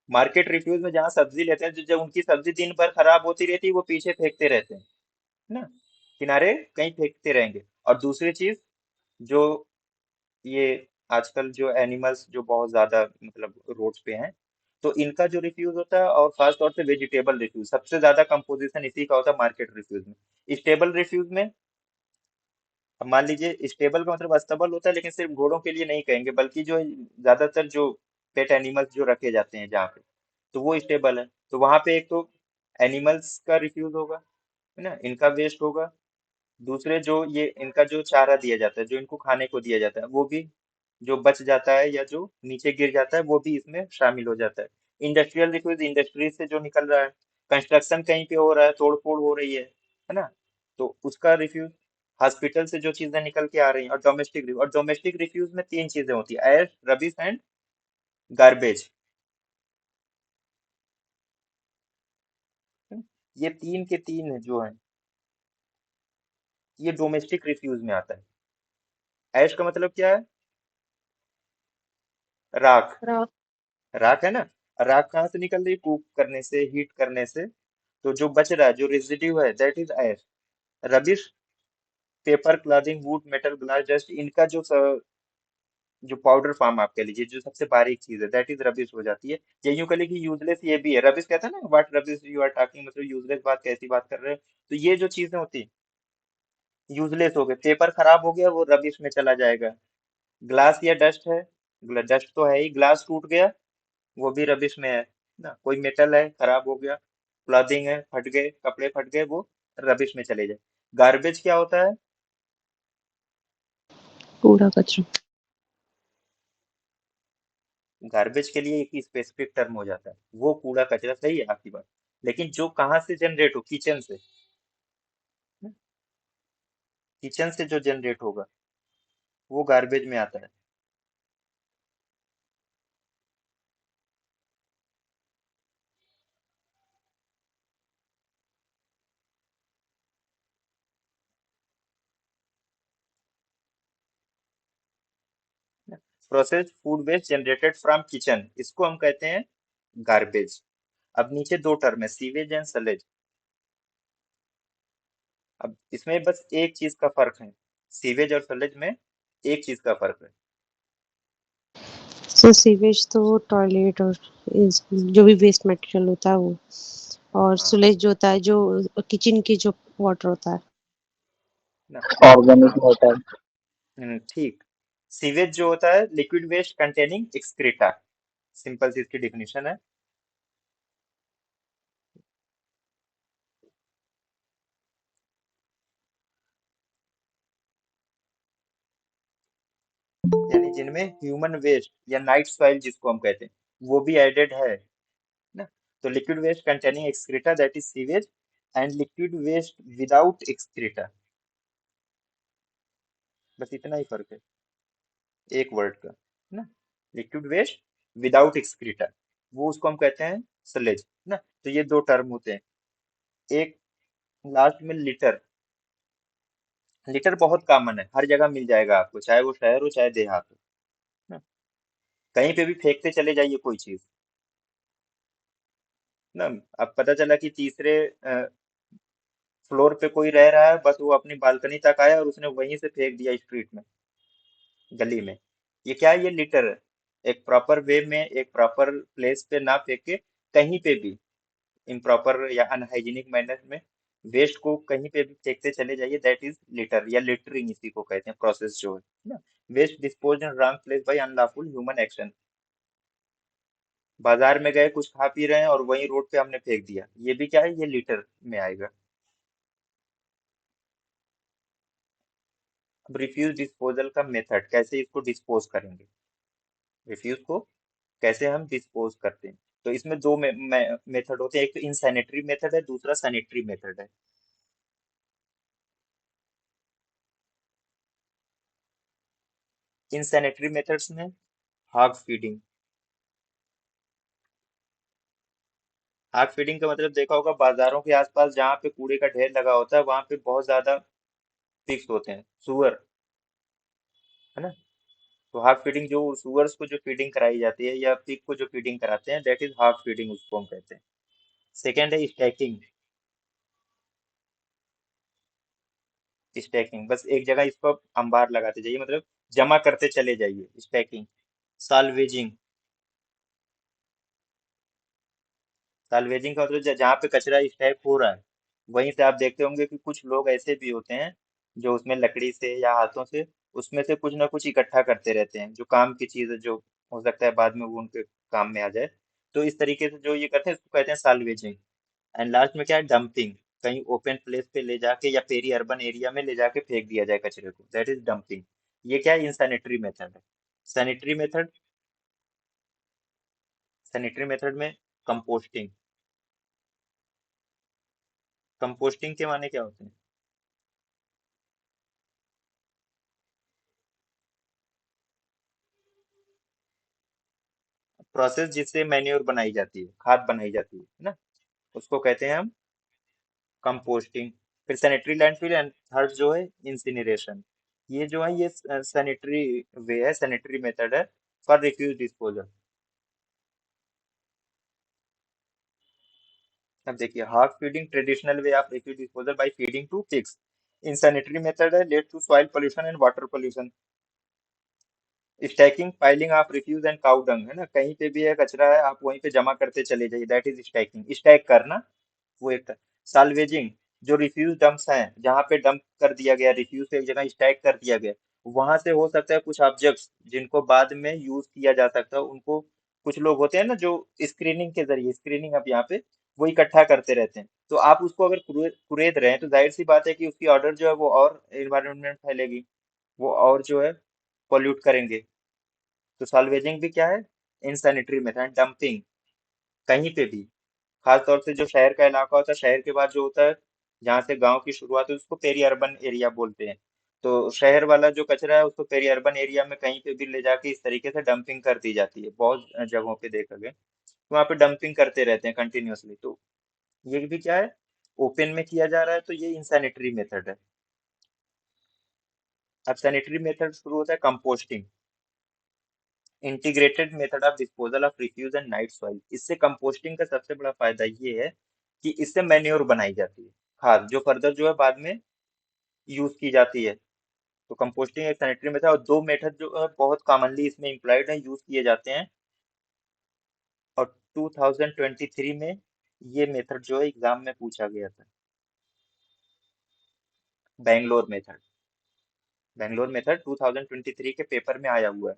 मार्केट रिफ्यूज में जहाँ सब्जी लेते हैं, जो जब उनकी सब्जी दिन भर खराब होती रहती है वो पीछे फेंकते रहते हैं ना, किनारे कहीं फेंकते रहेंगे। और दूसरी चीज, जो ये आजकल जो एनिमल्स जो बहुत ज्यादा मतलब रोड्स पे हैं, तो इनका जो रिफ्यूज होता है, और खास तौर से वेजिटेबल रिफ्यूज, सबसे ज्यादा कंपोजिशन इसी का होता है मार्केट रिफ्यूज में। स्टेबल रिफ्यूज में, अब मान लीजिए स्टेबल का मतलब अस्तबल होता है, लेकिन सिर्फ घोड़ों के लिए नहीं कहेंगे, बल्कि जो ज्यादातर जो पेट एनिमल्स जो रखे जाते हैं जहाँ पे, तो वो स्टेबल है। तो वहां पे एक तो एनिमल्स का रिफ्यूज होगा, है ना, इनका वेस्ट होगा। दूसरे जो ये इनका जो चारा दिया जाता है, जो इनको खाने को दिया जाता है, वो भी जो बच जाता है या जो नीचे गिर जाता है वो भी इसमें शामिल हो जाता है। इंडस्ट्रियल रिफ्यूज, इंडस्ट्री से जो निकल रहा है, कंस्ट्रक्शन कहीं पे हो रहा है, तोड़ फोड़ हो रही है ना, तो उसका रिफ्यूज। हॉस्पिटल से जो चीजें निकल के आ रही हैं। और डोमेस्टिक, और डोमेस्टिक रिफ्यूज में तीन चीजें होती है: एयर, रबिश एंड गार्बेज। ये तीन के तीन है जो है, ये डोमेस्टिक रिफ्यूज में आता है। ऐश का मतलब क्या है? राख। राख। राख है ना। राख कहाँ से निकल रही है? कुक करने से, हीट करने से। तो जो बच रहा है, जो रेजिड्यू है, that is air. Rubbish, paper, clothing, would, metal, glass, dust, इनका जो पाउडर फॉर्म आप कह लीजिए, जो सबसे बारीक चीज है, दैट इज रबिश हो जाती है। या यूं कह लीजिए यूजलेस ये भी है। रबिश कहता है ना, what rubbish you are talking, मतलब यूजलेस बात कैसी बात कर रहे हैं। तो ये जो चीजें होती यूजलेस हो गए, पेपर खराब हो गया वो रबिश में चला जाएगा। ग्लास या डस्ट है, डस्ट तो है ही, ग्लास टूट गया वो भी रबिश में है ना। कोई मेटल है खराब हो गया, क्लॉथिंग है, फट गए कपड़े, फट गए, वो रबिश में चले जाए। गार्बेज क्या होता है? कूड़ा कचरा। गार्बेज के लिए एक स्पेसिफिक टर्म हो जाता है, वो कूड़ा कचरा, सही है आपकी बात। लेकिन जो कहाँ से जनरेट हो, किचन से, किचन से जो जनरेट होगा वो गार्बेज में आता है। Processed food waste generated from kitchen, इसको हम कहते हैं गार्बेज। अब नीचे दो टर्म है, सीवेज एंड सलेज। अब इसमें बस एक चीज का फर्क है, सीवेज और सलेज में एक चीज का फर्क है। सो सीवेज तो टॉयलेट और जो भी वेस्ट मटेरियल होता है वो, और हाँ सुलेज जो होता है जो किचन की जो वाटर होता है। ना। ऑर्गेनिक हाँ मैटर। ठीक। सीवेज जो होता है liquid waste containing excreta, simple सी इसकी डिफिनीशन है। यानी जिनमें ह्यूमन वेस्ट या नाइट सॉइल जिसको हम कहते हैं वो भी एडेड है ना। तो liquid waste containing excreta that is sewage, and liquid waste without excreta, बस इतना ही फर्क है एक वर्ड का, है ना। लिक्विड वेस्ट विदाउट एक्सक्रीटा वो उसको हम कहते हैं सलेज ना। तो ये दो टर्म होते हैं। एक लास्ट में लिटर। लिटर बहुत कॉमन है, हर जगह मिल जाएगा आपको, चाहे वो शहर हो चाहे देहात हो ना। कहीं पे भी फेंकते चले जाइए कोई चीज ना। अब पता चला कि तीसरे फ्लोर पे कोई रह रहा है, बस वो अपनी बालकनी तक आया और उसने वहीं से फेंक दिया स्ट्रीट में, गली में। ये क्या है? ये लिटर है। एक प्रॉपर वे में, एक प्रॉपर प्लेस पे ना फेंक के कहीं पे भी इम्प्रॉपर या अनहाइजीनिक मैनर में वेस्ट को कहीं पे भी फेंकते चले जाइए, दैट इज लिटर या लिटरिंग, इसी को कहते हैं प्रोसेस जो है ना। Waste dispose in wrong place by unlawful human action. बाजार में गए, कुछ खा पी रहे हैं और वहीं रोड पे हमने फेंक दिया, ये भी क्या है? ये लिटर में आएगा। अब रिफ्यूज डिस्पोजल का मेथड, कैसे इसको डिस्पोज करेंगे, रिफ्यूज को कैसे हम डिस्पोज करते हैं। तो इसमें दो मेथड होते हैं, एक तो इनसैनिटरी मेथड है, दूसरा सैनिटरी मेथड है। इनसैनिटरी मेथड्स में हॉग फीडिंग। हॉग फीडिंग का मतलब देखा होगा, बाजारों के आसपास जहाँ पे कूड़े का ढेर लगा होता है वहां पे बहुत ज्यादा पिग्स होते हैं, सुअर, है ना। तो हॉग फीडिंग, जो सुअर्स को जो फीडिंग कराई जाती है या पिग को जो फीडिंग कराते हैं, दैट इज हॉग फीडिंग, उसको हम कहते हैं। सेकेंड है स्टैकिंग। स्टैकिंग बस एक जगह इसको आप अंबार लगाते जाइए, मतलब जमा करते चले जाइए, स्टैकिंग। साल्वेजिंग। साल्वेजिंग का मतलब जहाँ पे कचरा स्टैक हो रहा है वहीं से आप देखते होंगे कि कुछ लोग ऐसे भी होते हैं जो उसमें लकड़ी से या हाथों से उसमें से कुछ ना कुछ इकट्ठा करते रहते हैं, जो काम की चीज है, जो हो सकता है बाद में वो उनके काम में आ जाए। तो इस तरीके से जो ये करते हैं इसको कहते हैं साल्वेजिंग। एंड लास्ट में क्या है? डंपिंग। कहीं ओपन प्लेस पे ले जाके या पेरी अर्बन एरिया में ले जाके फेंक दिया जाए कचरे को, दैट इज डंपिंग। ये क्या है? इनसैनिटरी मेथड है। सैनिटरी मेथड, सैनिटरी मेथड में कंपोस्टिंग। कंपोस्टिंग के माने क्या होते हैं? प्रोसेस जिससे मैन्योर बनाई जाती है, खाद बनाई जाती है ना, उसको कहते हैं हम कंपोस्टिंग। फिर सैनिटरी लैंडफिल, एंड थर्ड जो है इंसिनरेशन। ये जो है ये सैनिटरी वे है, सैनिटरी मेथड है फॉर रिफ्यूज डिस्पोजल। अब देखिए, hog feeding traditional way of refuse disposal by feeding to pigs. Insanitary method है led to soil pollution and water pollution. Stacking piling of refuse and cow dung, है ना, कहीं पे भी है कचरा है आप वहीं पे जमा करते चले जाइए, दैट इज स्टैकिंग, स्टैक करना, वो एक था। साल्वेजिंग, जो रिफ्यूज डंप्स हैं जहाँ पे डंप कर दिया गया, रिफ्यूज एक जगह स्टैक कर दिया गया, वहां से हो सकता है कुछ ऑब्जेक्ट्स जिनको बाद में यूज किया जा सकता है, उनको कुछ लोग होते हैं ना जो स्क्रीनिंग के जरिए, स्क्रीनिंग अब यहाँ पे वो इकट्ठा करते रहते हैं। तो आप उसको अगर कुरेद रहे हैं तो जाहिर सी बात है कि उसकी ऑर्डर जो है वो और इन्वायरमेंट में फैलेगी, वो और जो है पोल्यूट करेंगे। तो सॉल्वेजिंग भी क्या है? इनसैनिटरी मेथड, डंपिंग कहीं पे भी। खास तौर से जो शहर का इलाका होता है, शहर के बाद जो होता है, जहाँ से गांव की शुरुआत है, उसको पेरी अर्बन एरिया बोलते हैं। तो शहर वाला जो कचरा है उसको पेरी अर्बन एरिया में कहीं पे भी ले जाके इस तरीके से डंपिंग कर दी जाती है, बहुत जगहों पे देखा गया। तो वहाँ पे डंपिंग करते रहते हैं कंटिन्यूअसली। तो ये भी क्या है? ओपन में किया जा रहा है, तो ये इनसैनिटरी मेथड है। अब सैनिटरी मेथड शुरू होता है composting, integrated method of disposal of refuse and night soil. इससे कंपोस्टिंग का सबसे बड़ा फायदा ये है कि इससे मैन्योर बनाई जाती है, खाद, जो फर्दर जो है बाद में यूज की जाती है। तो कंपोस्टिंग एक सैनिटरी मेथड, और दो मेथड जो बहुत कॉमनली इसमें इम्प्लॉयड है, यूज किए जाते हैं, और 2023 में ये मेथड जो है एग्जाम में पूछा गया था। बैंगलोर मेथड, बैंगलोर मेथड 2023 के पेपर में आया हुआ है।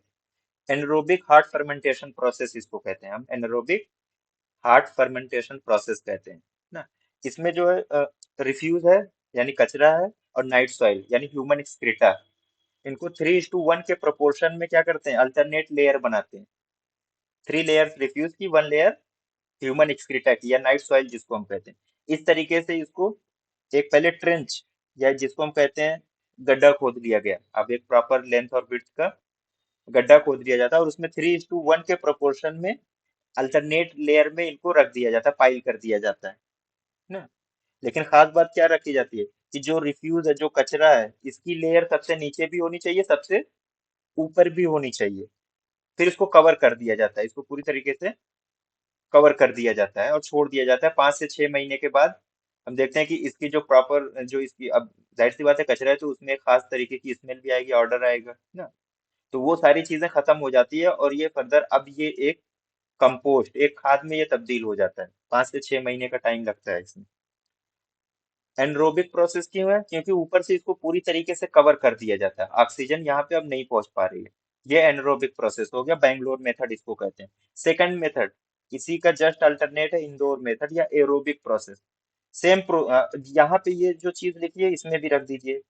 एनरोबिक हार्ट फर्मेंटेशन प्रोसेस इसको कहते हैं हम, एनरोबिक हार्ट फर्मेंटेशन प्रोसेस कहते हैं ना। इसमें जो है रिफ्यूज है यानी कचरा है, और नाइट सॉइल यानी ह्यूमन एक्सक्रीटा, इनको 3:1 के प्रोपोर्शन में क्या करते हैं, अल्टरनेट लेयर बनाते हैं। 3 लेयर्स रिफ्यूज की, 1 लेयर ह्यूमन एक्सक्रीटा की या नाइट सॉइल जिसको हम कहते हैं। इस तरीके से इसको एक पहले ट्रेंच या जिसको हम कहते हैं गड्ढा खोद लिया गया। अब एक प्रॉपर लेंथ और विड्थ का गड्ढा खोद लिया जाता है, और उसमें 3:1 के प्रोपोर्शन में अल्टरनेट लेयर में इनको रख दिया जाता है, पाइल कर दिया जाता है ना। लेकिन खास बात क्या रखी जाती है कि जो रिफ्यूज है, जो कचरा है, इसकी लेयर सबसे नीचे भी होनी चाहिए, सबसे ऊपर भी होनी चाहिए। फिर इसको कवर कर दिया जाता है, इसको पूरी तरीके से कवर कर दिया जाता है और छोड़ दिया जाता है। 5 से 6 महीने के बाद हम देखते हैं कि इसकी जो प्रॉपर जो इसकी, अब जाहिर सी बात है कचरा है तो उसमें एक खास तरीके की स्मेल भी आएगी, ऑर्डर आएगा ना। तो वो सारी चीजें खत्म हो जाती है, और ये फर्दर अब ये एक कंपोस्ट, एक खाद में ये तब्दील हो जाता है। 5 से 6 महीने का टाइम लगता है इसमें। एनरोबिक प्रोसेस क्यों है, क्योंकि ऊपर से इसको पूरी तरीके से कवर कर दिया जाता है, ऑक्सीजन यहाँ पे अब नहीं पहुंच पा रही है। ये एनरोबिक प्रोसेस हो गया, बैंगलोर मेथड इसको कहते हैं। सेकंड मेथड इसी का जस्ट अल्टरनेट है, इंडोर मेथड या एरोबिक प्रोसेस। सेम यहाँ पे ये जो चीज लिखी है इसमें भी रख दीजिए,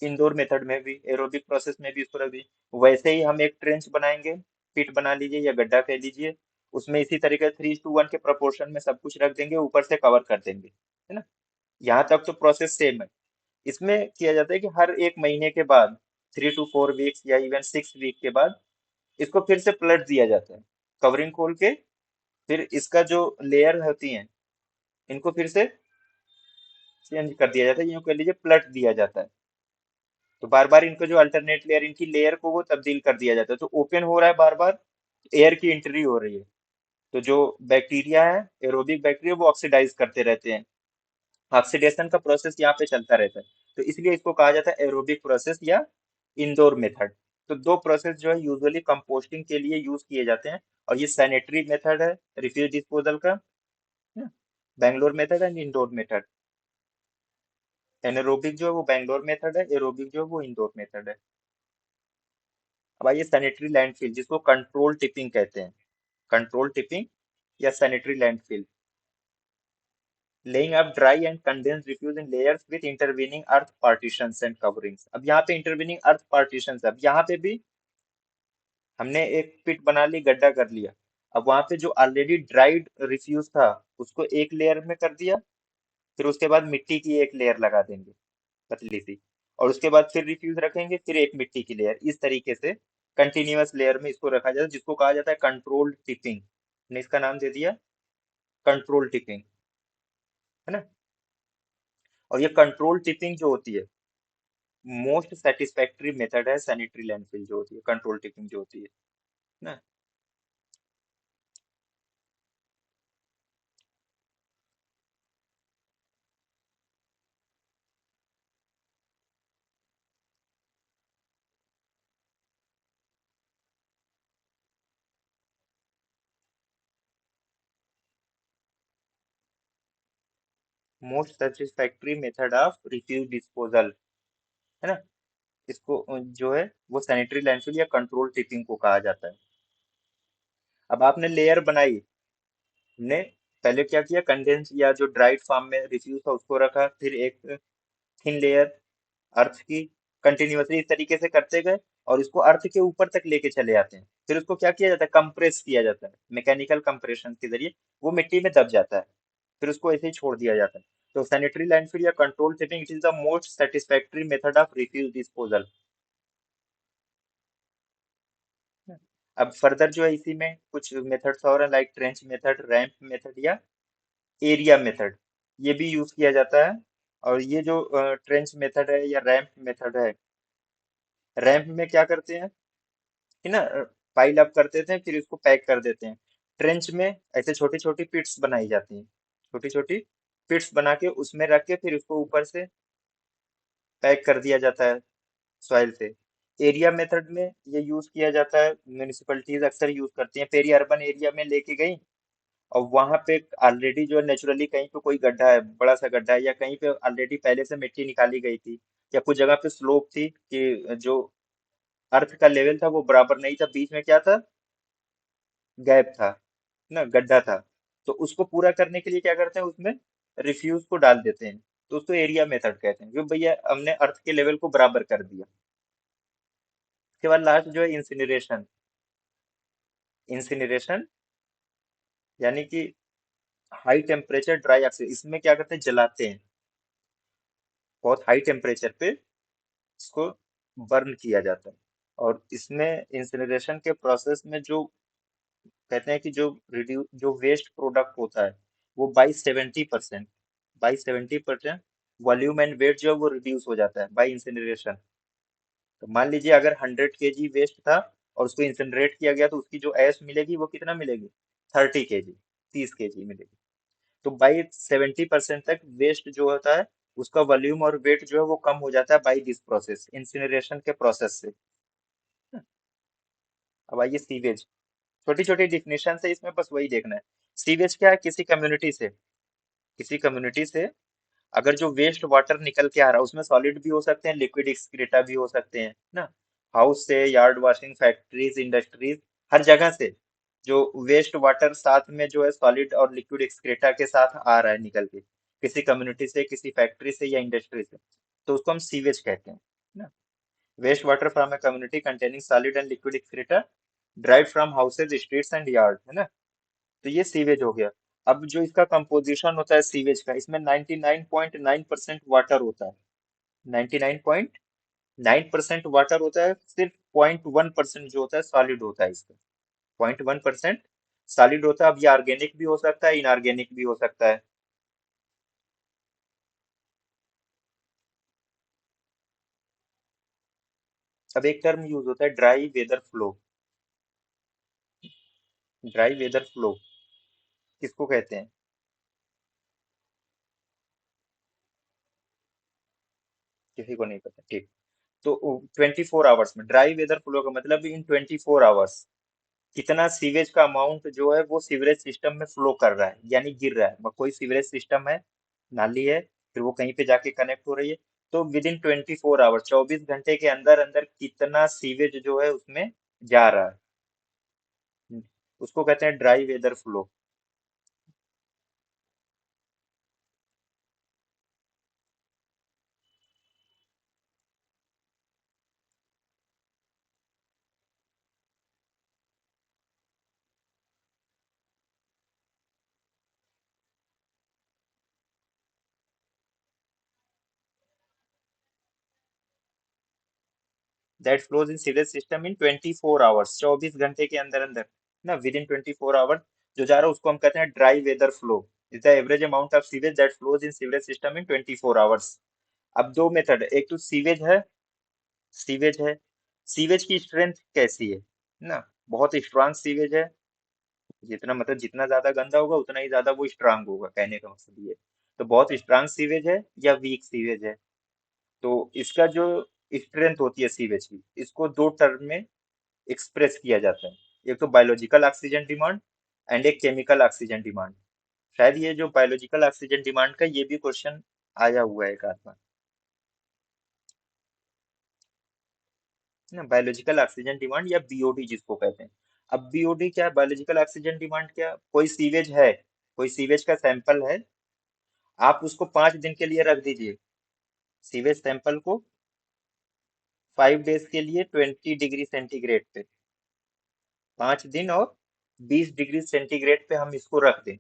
इंडोर मेथड में भी, एरोबिक प्रोसेस में भी इसको रख दीजिए। वैसे ही हम एक ट्रेंच बनाएंगे, पिट बना लीजिए या गड्ढा कह लीजिए, उसमें इसी तरीके 3:1 के प्रोपोर्शन में सब कुछ रख देंगे, ऊपर से कवर कर देंगे, है ना। यहाँ तक तो प्रोसेस सेम है। इसमें किया जाता है कि हर 1 महीने के बाद, 3 to 4 वीक्स या इवन 6 वीक के बाद, इसको फिर से पलट दिया जाता है, कवरिंग खोल के। फिर इसका जो लेयर होती है, इनको फिर से चेंज कर दिया जाता है, यूं कह लीजिए पलट दिया जाता है। तो बार बार इनको जो अल्टरनेट लेयर, इनकी लेयर को वो तब्दील कर दिया जाता है, तो ओपन हो रहा है बार बार, एयर की एंट्री हो रही है। तो जो बैक्टीरिया है, एरोबिक बैक्टीरिया, वो ऑक्सीडाइज करते रहते हैं, ऑक्सीडेशन का प्रोसेस यहाँ पे चलता रहता है। तो इसलिए इसको कहा जाता है एरोबिक प्रोसेस या इंडोर मेथड। तो दो प्रोसेस जो है यूजुअली कंपोस्टिंग के लिए यूज किए जाते हैं, और ये सैनिटरी मेथड है रिफ्यूज डिस्पोजल का, Bangalore method and indoor method. Anaerobic जो है वो बैंगलोर मेथड है, एरोबिक जो है वो इंडोर मेथड है। अब आइए सैनिटरी लैंडफिल, जिसको कंट्रोल टिपिंग कहते हैं, कंट्रोल टिपिंग या sanitary landfill. laying up dry and condensed refuse in layers with intervening earth partitions and coverings। अब यहाँ पे intervening earth partitions है। अब यहाँ पे भी हमने एक पिट बना ली, गड्ढा कर लिया। अब वहां पे जो ऑलरेडी ड्राइड रिफ्यूज था उसको एक लेयर में कर दिया, फिर उसके बाद मिट्टी की एक लेयर लगा देंगे, पतली सी, और उसके बाद फिर रिफ्यूज रखेंगे, फिर एक मिट्टी की लेयर। इस तरीके से कंटिन्यूअस लेयर में इसको रखा जाता है, जिसको कहा जाता है कंट्रोल्ड टिपिंग। ने इसका नाम दे दिया कंट्रोल टिपिंग, है ना। और ये कंट्रोल टिपिंग जो होती है, मोस्ट सेटिस्फैक्टरी मेथड है सैनिटरी लैंडफिल जो होती है, कंट्रोल टिपिंग जो होती है ना। Most satisfactory method of refuse disposal, है ना। इसको जो है वो सैनिटरी लैंडफिल या कंट्रोल टिपिंग को कहा जाता है। अब आपने लेयर बनाई, हमने पहले क्या किया, कंडेंस या जो ड्राइड फॉर्म में रिफ्यूज था उसको रखा, फिर एक थिन लेयर अर्थ की, कंटिन्यूअसली इस तरीके से करते गए, और इसको अर्थ के ऊपर तक लेके चले जाते हैं। फिर उसको क्या किया जाता है, कंप्रेस किया जाता है, मैकेनिकल कंप्रेशन के जरिए वो मिट्टी में दब जाता है, फिर उसको ऐसे ही छोड़ दिया जाता है। तो सैनिटरी लैंडफिल या control tipping, it is the most satisfactory method of refuse disposal. अब फर्दर जो है इसी में कुछ मेथड्स और हैं, like trench method, ramp method या एरिया मेथड, ये भी यूज किया जाता है। और ये जो ट्रेंच मेथड है या रैंप मेथड है, रैंप में क्या करते हैं कि ना, पाइल अप कर देते हैं, फिर इसको पैक कर देते हैं। ट्रेंच में ऐसे छोटी छोटी पिट्स बनाई जाती हैं, छोटी छोटी पिट्स बना के उसमें रख के फिर उसको ऊपर से पैक कर दिया जाता है, सॉइल से। एरिया मेथड में ये यूज किया जाता है, म्यूनिसिपैलिटीज अक्सर यूज करती हैं। पेरी अर्बन एरिया में लेके गई और वहां पे ऑलरेडी जो नेचुरली कहीं पे कोई गड्ढा है, बड़ा सा गड्ढा है, या कहीं पे ऑलरेडी पहले से मिट्टी निकाली गई थी, या कुछ जगह पे स्लोप थी कि जो अर्थ का लेवल था वो बराबर नहीं था, बीच में क्या था, गैप था ना, गड्ढा था। तो उसको पूरा करने के लिए क्या करते हैं, उसमें रिफ्यूज को डाल देते हैं। तो उसको एरिया मेथड कहते हैं, क्योंकि भैया हमने अर्थ के लेवल को बराबर कर दिया। उसके बाद लास्ट जो है इंसिनरेशन। इंसिनरेशन यानी कि हाई टेम्परेचर ड्राई ऑक्सीजन, इसमें क्या करते हैं, जलाते हैं। बहुत हाई टेम्परेचर पे इसको बर्न किया जाता है। और इसमें इंसिनरेशन के प्रोसेस में जो कहते हैं कि जो वेस्ट प्रोडक्ट होता है वो बाई 70% वॉल्यूम एंड वेट जो है वो रिड्यूस हो जाता है बाई इंसिनरेशन। तो मान लीजिए अगर 100 kg वेस्ट था और उसको इंसिनरेट किया गया, तो उसकी जो एश मिलेगी वो कितना मिलेगी, 30 kg, 30 kg मिलेगी। तो बाई 70% तक वेस्ट जो होता है उसका वॉल्यूम और वेट जो है वो कम हो जाता है बाई दिस प्रोसेस, इंसिनरेशन के प्रोसेस से। अब आइए सीवेज। छोटी छोटी डिफिनेशन है इसमें, बस वही देखना है। सीवेज क्या है, किसी कम्युनिटी से अगर जो वेस्ट वाटर निकल के आ रहा है उसमें सॉलिड भी हो सकते हैं, लिक्विड एक्सक्रीटा भी हो सकते हैं ना। हाउस से, यार्ड वाशिंग, फैक्ट्रीज, इंडस्ट्रीज, हर जगह से जो वेस्ट वाटर साथ में जो है सॉलिड और लिक्विड एक्सक्रीटा के साथ आ रहा है निकल के, किसी कम्युनिटी से, किसी फैक्ट्री से या इंडस्ट्री से, तो उसको हम सीवेज कहते हैं ना। Waste water from a community containing solid and liquid excreta drive from houses, streets and yard, है ना। तो ये सीवेज हो गया। अब जो इसका कंपोजिशन होता है सीवेज का, इसमें 99.9% वाटर होता है। 99.9% वाटर होता है, सिर्फ 0.1% जो होता है सॉलिड होता है इसका। 0.1% सॉलिड होता है। अब ये ऑर्गेनिक भी हो सकता है, इनऑर्गेनिक भी हो सकता है। अब एक टर्म यूज होता है dry weather flow. Dry weather flow किसको कहते हैं, किसी को नहीं पता, ठीक। तो 24 आवर्स में ड्राई वेदर फ्लो का मतलब इन 24 आवर्स कितना सीवेज का अमाउंट जो है वो सीवरेज सिस्टम में फ्लो कर रहा है, यानी गिर रहा है। कोई सीवरेज सिस्टम है, नाली है, फिर वो कहीं पे जाके कनेक्ट हो रही है। तो विद इन 24 आवर्स, 24 घंटे के अंदर अंदर कितना सीवेज जो है उसमें जा रहा है, उसको कहते हैं dry weather flow. That flows in sewerage system in 24 hours, 24 घंटे के अंदर अंदर ना, विद इन 24 आवर्स जो जा रहा है उसको हम कहते हैं dry weather flow. Is the average amount of sewage that flows in sewerage system in 24 hours. अब दो मेथड है, एक तो सीवेज है। सीवेज की स्ट्रेंथ कैसी है ना, बहुत स्ट्रांग सीवेज है। जितना मतलब जितना ज्यादा गंदा होगा उतना ही ज्यादा वो स्ट्रांग होगा, कहने का मतलब ये। तो बहुत स्ट्रांग सीवेज है या वीक सीवेज है। तो इसका जो स्ट्रेंथ होती है सीवेज की, इसको दो टर्म में एक्सप्रेस किया जाता है। एक तो बायोलॉजिकल ऑक्सीजन डिमांड एंड एक केमिकल ऑक्सीजन डिमांड। शायद ये जो बायोलॉजिकल ऑक्सीजन डिमांड का ये भी क्वेश्चन आया हुआ है एक आध बार ना, बायोलॉजिकल ऑक्सीजन डिमांड या बीओडी जिसको कहते हैं। अब बीओडी क्या है, बायोलॉजिकल ऑक्सीजन डिमांड क्या, कोई सीवेज है, कोई सीवेज का सैंपल है, आप उसको 5 दिन के लिए रख दीजिए, सीवेज सैंपल को 5 डेज के लिए 20 डिग्री सेंटीग्रेड पे, 5 दिन, और 20 डिग्री सेंटीग्रेड पे हम इसको रख दें।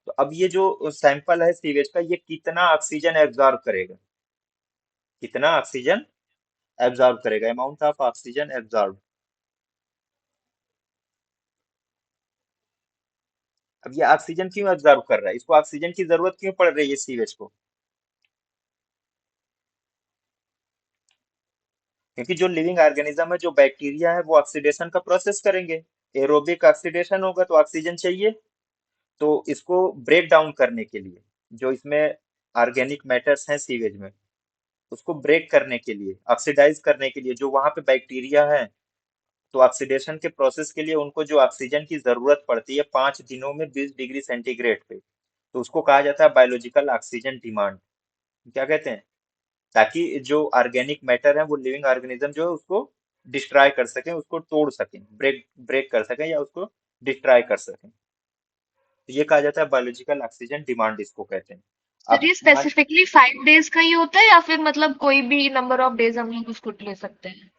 तो अब ये जो सैंपल है सीवेज का, ये कितना ऑक्सीजन एब्जॉर्ब करेगा, कितना ऑक्सीजन एब्जॉर्ब करेगा, अमाउंट ऑफ ऑक्सीजन एब्जॉर्ब। अब ये ऑक्सीजन क्यों एब्जॉर्ब कर रहा है, इसको ऑक्सीजन की जरूरत क्यों पड़ रही है सीवेज को, क्योंकि जो लिविंग ऑर्गेनिज्म है, जो बैक्टीरिया है, वो ऑक्सीडेशन का प्रोसेस करेंगे। एरोबिक ऑक्सीडेशन होगा तो ऑक्सीजन चाहिए। तो इसको ब्रेक डाउन करने के लिए जो इसमें ऑर्गेनिक मैटर्स हैं सीवेज में, उसको ब्रेक करने के लिए, ऑक्सीडाइज करने के लिए, जो वहां पे बैक्टीरिया है, तो ऑक्सीडेशन के प्रोसेस के लिए उनको जो ऑक्सीजन की जरूरत पड़ती है 5 दिनों में 20 डिग्री सेंटीग्रेड पे, तो उसको कहा जाता है बायोलॉजिकल ऑक्सीजन डिमांड। क्या कहते हैं? ताकि जो ऑर्गेनिक मैटर है, वो लिविंग ऑर्गेनिज्म जो है उसको डिस्ट्रॉय कर सकें, उसको तोड़ सकें, ब्रेक ब्रेक कर सकें या उसको डिस्ट्रॉय कर सकें। तो ये कहा जाता है बायोलॉजिकल ऑक्सीजन डिमांड, इसको कहते हैं। सर अब ये मान स्पेसिफिकली 5 डेज का ही होता है या फिर मतलब कोई भी नंबर ऑफ डेज हम लोग उसको ले सकते हैं?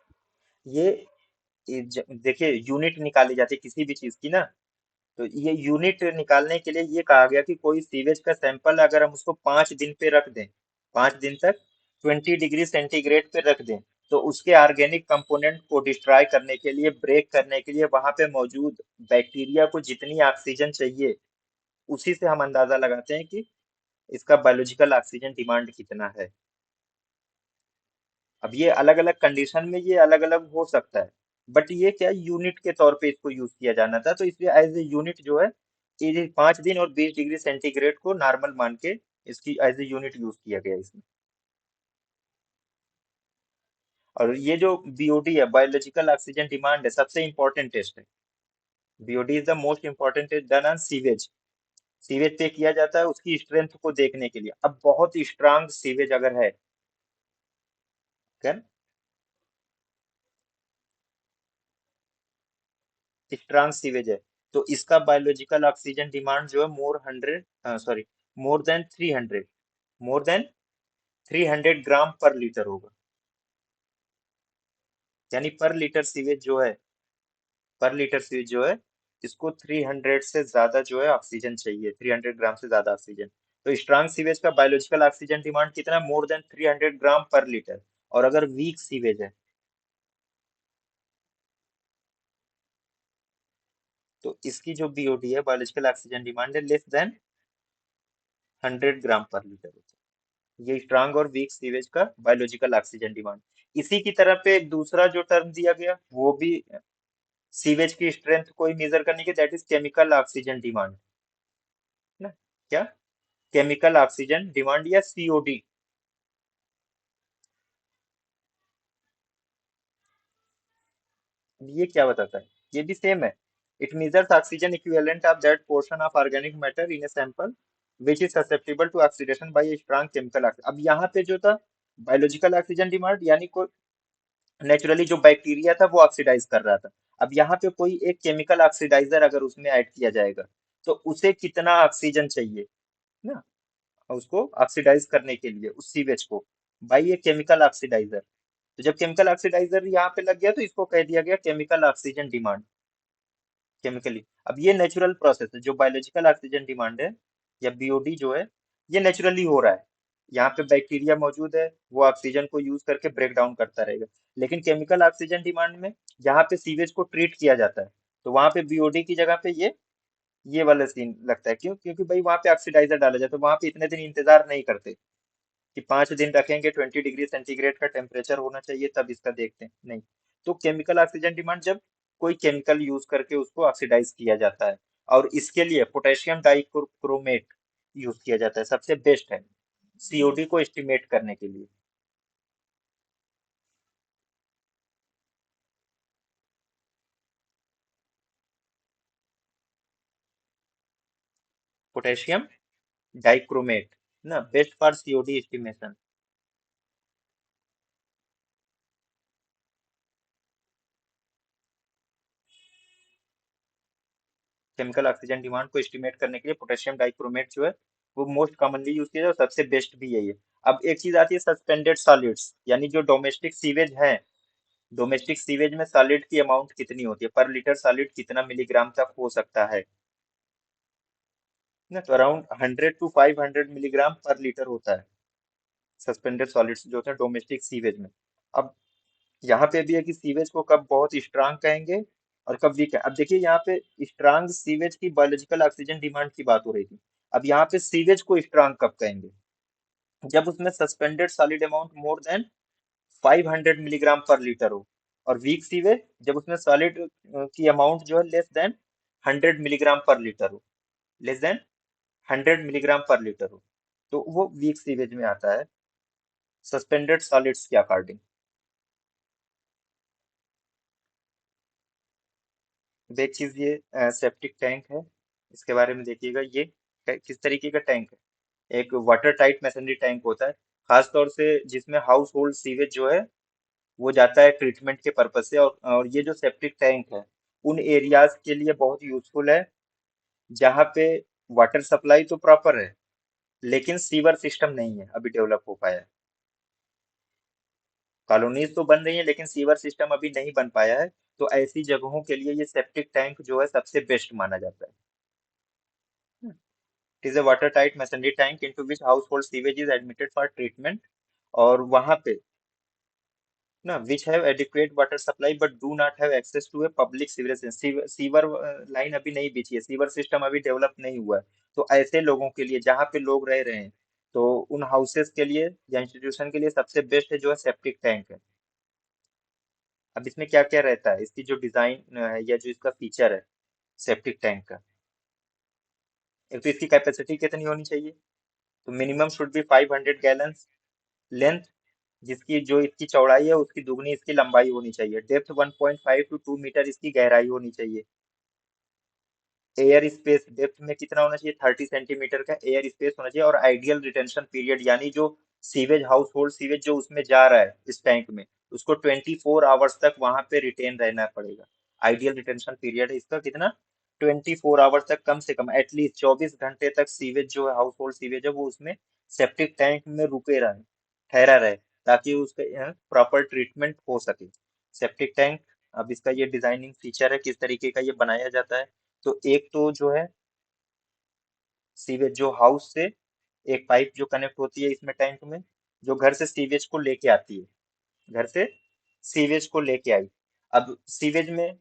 ये देखिए, यूनिट निकाली जाती है किसी भी चीज की ना, तो ये यूनिट निकालने के लिए ये कहा गया कि कोई सीवेज का सैंपल अगर हम उसको 5 दिन पे रख दें, 5 दिन तक 20 डिग्री सेंटीग्रेड पे रख दें, तो उसके ऑर्गेनिक कंपोनेंट को डिस्ट्रॉय करने के लिए, ब्रेक करने के लिए वहां पे मौजूद बैक्टीरिया को जितनी ऑक्सीजन चाहिए, उसी से हम अंदाजा लगाते हैं कि इसका बायोलॉजिकल ऑक्सीजन डिमांड कितना है। अब ये अलग अलग कंडीशन में ये अलग अलग हो सकता है, बट ये क्या यूनिट के तौर पे इसको यूज किया जाना था, तो इसलिए एज ए यूनिट जो है, ये 5 दिन और 20 डिग्री सेंटीग्रेड को नॉर्मल मान के इसकी एज ए यूनिट यूज किया गया इसमें। और ये जो बीओडी है, बायोलॉजिकल ऑक्सीजन डिमांड है, सबसे इंपॉर्टेंट टेस्ट है। BOD is the most important test done on sewage. Sewage पे किया जाता है उसकी स्ट्रेंथ को देखने के लिए। अब बहुत स्ट्रांग सीवेज अगर है, क्या स्ट्रांग सीवेज है, तो इसका बायोलॉजिकल ऑक्सीजन डिमांड जो है मोर देन 300, मोर देन 300 ग्राम पर लीटर होगा। यानी पर लीटर सीवेज जो है, पर लीटर सीवेज जो है, इसको 300 से ज्यादा जो है ऑक्सीजन चाहिए, 300 ग्राम से ज्यादा ऑक्सीजन। तो स्ट्रांग सीवेज का बायोलॉजिकल ऑक्सीजन डिमांड कितना है? मोर देन 300 ग्राम पर लीटर। और अगर वीक सीवेज है, तो इसकी जो बीओडी है, बायोलॉजिकल ऑक्सीजन डिमांड है, लेस देन 100 ग्राम पर लीटर होता है। ये स्ट्रांग और वीक सीवेज का बायोलॉजिकल ऑक्सीजन डिमांड। इसी की तरफ पे एक दूसरा जो टर्म दिया गया, वो भी सीवेज की स्ट्रेंथ को ही मेजर करने के, that is chemical oxygen demand ना। क्या? केमिकल ऑक्सीजन डिमांड या सीओडी। ये क्या बताता है? ये भी सेम है। It measures oxygen equivalent of that portion of organic matter in a sample which is susceptible to oxidation by a strong chemical oxygen. अब यहाँ पे जो था बायोलॉजिकल ऑक्सीजन डिमांड, यानी कोई नेचुरली जो बैक्टीरिया था वो ऑक्सीडाइज कर रहा था। अब यहाँ पे कोई एक केमिकल ऑक्सीडाइजर अगर उसमें ऐड किया जाएगा, तो उसे कितना ऑक्सीजन चाहिए ना, उसको ऑक्सीडाइज करने के लिए उस सीवेज को, बाई ये केमिकल ऑक्सीडाइजर। तो जब केमिकल ऑक्सीडाइजर यहाँ पे लग गया, तो इसको कह दिया गया केमिकल ऑक्सीजन डिमांड, केमिकली। अब ये नेचुरल प्रोसेस है, जो बायोलॉजिकल ऑक्सीजन डिमांड है या बीओडी जो है, ये नेचुरली हो रहा है। यहाँ पे बैक्टीरिया मौजूद है, वो ऑक्सीजन को यूज करके ब्रेक डाउन करता रहेगा। लेकिन केमिकल ऑक्सीजन डिमांड में यहाँ पे सीवेज को ट्रीट किया जाता है, तो वहां पे बीओडी की जगह पे ये वाला सीन लगता है। क्यों? क्योंकि भाई वहां पे ऑक्सीडाइजर डाला जाता है, वहां पे इतने दिन इंतजार नहीं करते कि 5 दिन रखेंगे, 20 डिग्री सेंटीग्रेड का टेम्परेचर होना चाहिए तब इसका देखते हैं, नहीं। तो केमिकल ऑक्सीजन डिमांड जब कोई केमिकल यूज करके उसको ऑक्सीडाइज किया जाता है, और इसके लिए पोटेशियम डाइक्रोमेट यूज किया जाता है, सबसे बेस्ट है सीओडी को एस्टिमेट करने के लिए। पोटेशियम डाइक्रोमेट ना, best for COD estimation. Chemical oxygen demand को एस्टिमेट करने के लिए पोटेशियम डाइक्रोमेट जो है, वो मोस्ट कॉमनली यूज किया जाता है और सबसे बेस्ट भी यही है। अब एक चीज आती है सस्पेंडेड सॉलिड्स, यानी जो डोमेस्टिक सीवेज है, डोमेस्टिक सीवेज में सॉलिड की अमाउंट कितनी होती है, पर लीटर सॉलिड कितना मिलीग्राम तक हो सकता है ना, तो अराउंड 100 to 500 मिलीग्राम पर लीटर होता है सस्पेंडेड सॉलिड्स जो होते हैं डोमेस्टिक सीवेज में। अब यहाँ पे भी है कि सीवेज को कब बहुत स्ट्रांग कहेंगे और कब वीक है। अब देखिए यहाँ पे स्ट्रांग सीवेज की बायोलॉजिकल ऑक्सीजन डिमांड की बात हो रही थी। अब यहाँ पे सीवेज को स्ट्रांग कब कहेंगे? जब उसमें suspended solid amount more than 500 milligram पर लीटर हो। और वीक सीवेज जब उसमें सॉलिड की अमाउंट जो है लेस देन 100 मिलीग्राम पर लीटर हो, लेस देन 100 मिलीग्राम पर लीटर हो, तो वो वीक सीवेज में आता है। सस्पेंडेड सॉलिड्स के अकॉर्डिंग। अब एक चीज ये सेप्टिक टैंक है, इसके बारे में देखिएगा। ये किस तरीके का टैंक है? एक वाटर टाइट मैसनरी टैंक होता है, खास तौर से जिसमें हाउस होल्ड सीवेज जो है वो जाता है ट्रीटमेंट के पर्पज से। और ये जो सेप्टिक टैंक है उन एरियाज के लिए बहुत यूजफुल है जहाँ पे वाटर सप्लाई तो प्रॉपर है लेकिन सीवर सिस्टम नहीं है अभी डेवलप हो पाया है। कॉलोनीज तो बन रही है लेकिन सीवर सिस्टम अभी नहीं बन पाया है। तो ऐसी जगहों के लिए ये सेप्टिक टैंक जो है सबसे बेस्ट माना जाता है। It is a watertight masonry tank into which household sewage is admitted for treatment। और वहां पे ना which have adequate water supply but do not have access to a public sewerage system। Sewer line अभी नहीं बिछी है, sewer system अभी develop नहीं हुआ है। तो ऐसे लोगों के लिए जहाँ पे लोग रह रहे हैं, तो उन हाउसेस के लिए या इंस्टीट्यूशन के लिए सबसे बेस्ट है जो है सेप्टिक टैंक है। अब इसमें क्या क्या रहता है, इसकी जो डिजाइन है या जो इसका फीचर है सेप्टिक टैंक का। एक तो इसकी कैपेसिटी कितनी होनी चाहिए, तो minimum should be 500 gallon length, जिसकी जो इसकी चौड़ाई है उसकी दुगनी इसकी लंबाई होनी चाहिए। डेप्थ 1.5 टू 2 मीटर इसकी गहराई होनी चाहिए। एयर स्पेस डेप्थ में कितना होना चाहिए, 30 सेंटीमीटर का एयर स्पेस होना चाहिए। और आइडियल रिटेंशन पीरियड, यानी जो सीवेज हाउस होल्ड सीवेज जो उसमें जा रहा है इस टैंक में, उसको 24 आवर्स तक वहां पे रिटेन रहना पड़ेगा। आइडियल रिटेंशन पीरियड है इसका कितना, 24 आवर्स तक, कम से कम एटलीस्ट 24 घंटे तक सीवेज जो है हाउस होल्ड सीवेज है वो उसमें सेप्टिक टैंक में रुके रहे, ठहरा रहे, ताकि उसका प्रॉपर ट्रीटमेंट हो सके। सेप्टिक टैंक, अब इसका ये डिजाइनिंग फीचर है किस तरीके का ये बनाया जाता है। तो एक तो जो है सीवेज जो हाउस से एक पाइप जो कनेक्ट होती है इसमें टैंक में, जो घर से सीवेज को लेके आती है, घर से सीवेज को लेके आई। अब सीवेज में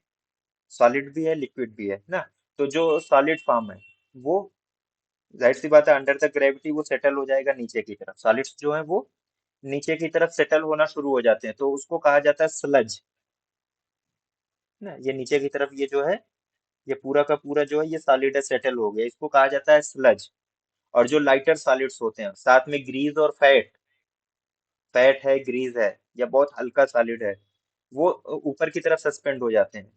सॉलिड भी है लिक्विड भी है ना। तो जो सॉलिड फॉर्म है वो जाहिर सी बात है अंडर द ग्रेविटी वो सेटल हो जाएगा नीचे की तरफ। सॉलिड्स जो है वो नीचे की तरफ सेटल होना शुरू हो जाते हैं, तो उसको कहा जाता है स्लज ना। ये नीचे की तरफ ये जो है ये पूरा का पूरा जो है ये सॉलिड है, सेटल हो गया, इसको कहा जाता है स्लज। और जो लाइटर सॉलिड्स होते हैं साथ में ग्रीस और फैट, फैट है ग्रीस है या बहुत हल्का सॉलिड है, वो ऊपर की तरफ सस्पेंड हो जाते हैं,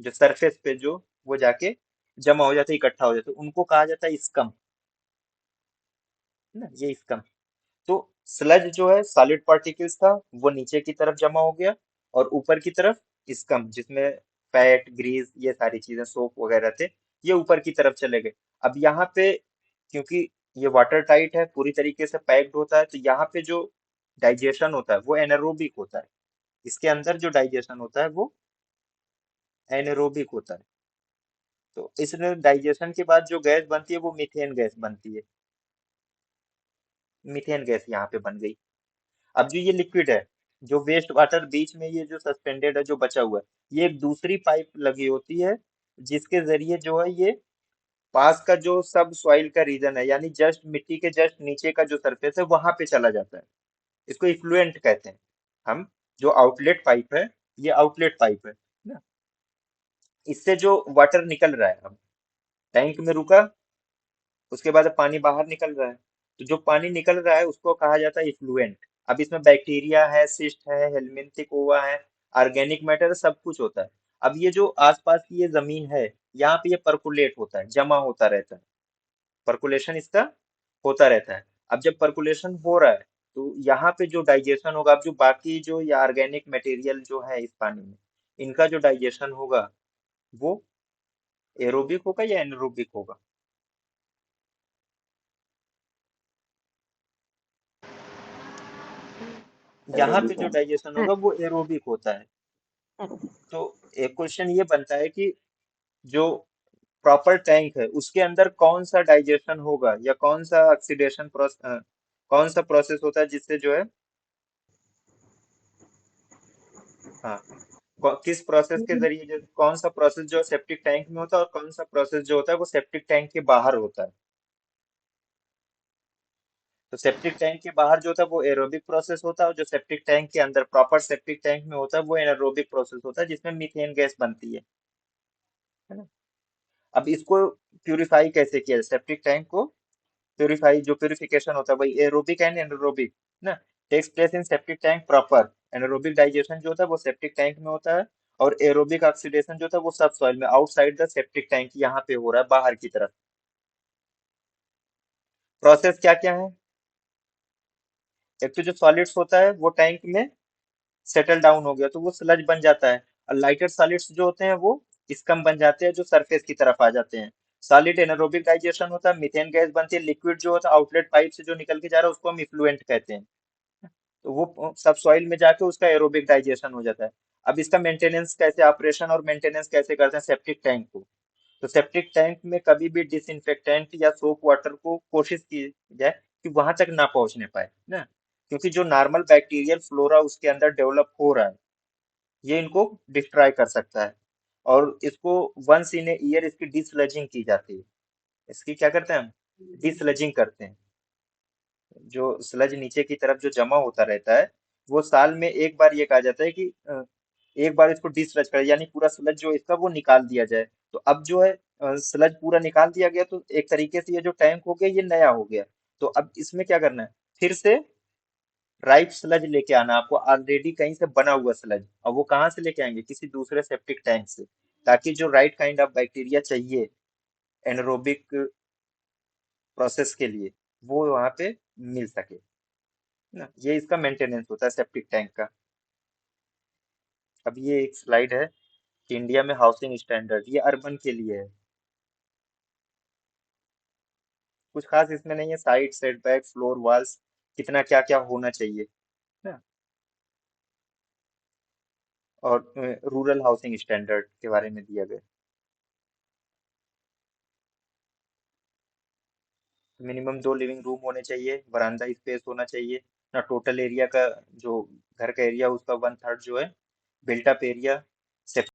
जो सरफेस पे जो वो जाके जमा हो जाते हैं, इकट्ठा हो जाते हैं, उनको कहा जाता है स्कम ना। ये स्कम। तो स्लज जो है सॉलिड पार्टिकल्स था वो नीचे की तरफ जमा हो गया, और ऊपर की तरफ स्कम जिसमें फैट ग्रीस ये सारी चीजें सोप वगैरह थे ये ऊपर की तरफ चले गए। अब यहाँ पे क्योंकि ये वाटर टाइट है पूरी तरीके से पैक्ड होता है, तो यहाँ पे जो डाइजेशन होता है वो एनारोबिक होता है। इसके अंदर जो डाइजेशन होता है वो एनारोबिक होता है। तो इस डाइजेशन के बाद जो गैस बनती है वो मीथेन गैस बनती है। मीथेन गैस यहाँ पे बन गई। अब जो ये लिक्विड है, जो वेस्ट वाटर बीच में ये जो सस्पेंडेड है जो बचा हुआ है, ये एक दूसरी पाइप लगी होती है जिसके जरिए जो है ये पास का जो सब सॉइल का रीजन है, यानी जस्ट मिट्टी के जस्ट नीचे का जो सरफेस है वहां पे चला जाता है। इसको इफ्लुएंट कहते हैं हम। जो आउटलेट पाइप है ये आउटलेट पाइप है ना। इससे जो वाटर निकल रहा है अब टैंक में रुका, उसके बाद पानी बाहर निकल रहा है, तो जो पानी निकल रहा है उसको कहा जाता है इफ्लुएंट। अब इसमें बैक्टीरिया है, सिस्ट है, हेलमिंथिक ओवा है, ऑर्गेनिक मैटर सब कुछ होता है। अब ये जो आसपास की ये जमीन है यहाँ पे ये परकुलेट होता है, जमा होता रहता है, परकुलेशन इसका होता रहता है। अब जब परकुलेशन हो रहा है तो यहाँ पे जो डाइजेशन होगा, अब जो बाकी जो ये ऑर्गेनिक मटेरियल जो है इस पानी में, इनका जो डाइजेशन होगा वो एरोबिक होगा या एनरोबिक होगा। यहाँ पे जो डाइजेशन होगा वो एरोबिक होता है। तो एक क्वेश्चन ये बनता है कि जो प्रॉपर टैंक है उसके अंदर कौन सा डाइजेशन होगा या कौन सा ऑक्सीडेशन प्रोसेस, कौन सा प्रोसेस होता है जिससे जो है, हाँ, किस प्रोसेस के जरिए, जो कौन सा प्रोसेस जो सेप्टिक टैंक में होता है और कौन सा प्रोसेस जो होता है वो सेप्टिक टैंक के बाहर होता है। तो सेप्टिक टैंक के बाहर जो होता है वो एरोबिक प्रोसेस होता है, और जो सेप्टिक टैंक के अंदर प्रॉपर सेप्टिक टैंक में होता है वो एनारोबिक प्रोसेस होता है जिसमें मीथेन गैस बनती है ना। अब इसको प्यूरिफाई कैसे किया जाए, सेप्टिक टैंक को प्यूरिफाई, जो प्यूरिफिकेशन होता है वही एरोबिक एंड एनारोबिक ना। Takes place in septic tank proper. Anaerobic digestion जो होता है वो सेप्टिक टैंक में होता है, और एरोबिक ऑक्सीडेशन जो था वो सब सॉइल में आउटसाइड द सेप्टिक टैंक यहाँ पे हो रहा है, बाहर की तरफ। प्रोसेस क्या क्या है? एक तो जो सॉलिड्स होता है वो टैंक में सेटल डाउन हो गया तो वो स्लज बन जाता है, और लाइटर सॉलिड्स जो होते हैं वो स्कम बन जाते हैं जो सरफेस की तरफ आ जाते हैं। सॉलिड एनारोबिक डाइजेशन होता है, मीथेन गैस बनती है, लिक्विड जो होता है आउटलेट पाइप से जो निकल के जा रहा है उसको हम इफ्लुएंट कहते हैं। तो वो सब सॉइल में जाके उसका एरोबिक डाइजेशन हो जाता है। अब इसका मेंटेनेंस कैसे, ऑपरेशन और मेंटेनेंस कैसे करते हैं सेप्टिक टैंक को? तो सेप्टिक टैंक में कभी भी डिसइंफेक्टेंट या सोप वाटर को कोशिश की जाए कि वहां तक ना पहुंचने पाए ना, क्योंकि जो नॉर्मल बैक्टीरियल फ्लोरा उसके अंदर डेवलप हो रहा है ये इनको डिस्ट्रॉय कर सकता है। और इसको वंस इन ए ईयर इसकी डिसलजिंग की जाती है। इसकी क्या करते हैं हम? डिसलजिंग करते हैं। जो स्लज नीचे की तरफ जो जमा होता रहता है वो साल में एक बार ये कहा जाता है कि एक बार इसको डिस्लज कर, यानी पूरा स्लज जो इसका वो निकाल दिया जाए। तो अब जो है स्लज पूरा निकाल दिया गया तो एक तरीके से ये जो टैंक हो गया ये नया हो गया। तो अब इसमें क्या करना है, फिर से राइट स्लज लेके आना आपको, ऑलरेडी कहीं से बना हुआ स्लज। और वो कहाँ से लेके आएंगे? किसी दूसरे सेप्टिक टैंक से, ताकि जो राइट काइंड ऑफ बैक्टीरिया चाहिए एनरोबिक प्रोसेस के लिए वो वहां पे मिल सके ना। ये इसका मेंटेनेंस होता है सेप्टिक टैंक का। अब ये एक स्लाइड है कि इंडिया में हाउसिंग स्टैंडर्ड, ये अर्बन के लिए है। कुछ खास इसमें नहीं है, साइड सेटबैक फ्लोर वॉल्स कितना क्या क्या होना चाहिए ना। और रूरल हाउसिंग स्टैंडर्ड के बारे में दिया गया। मिनिमम 2 लिविंग रूम होने चाहिए, वरांडा स्पेस होना चाहिए ना। टोटल एरिया का जो घर का एरिया उसका 1/3 जो है बिल्ट अप एरिया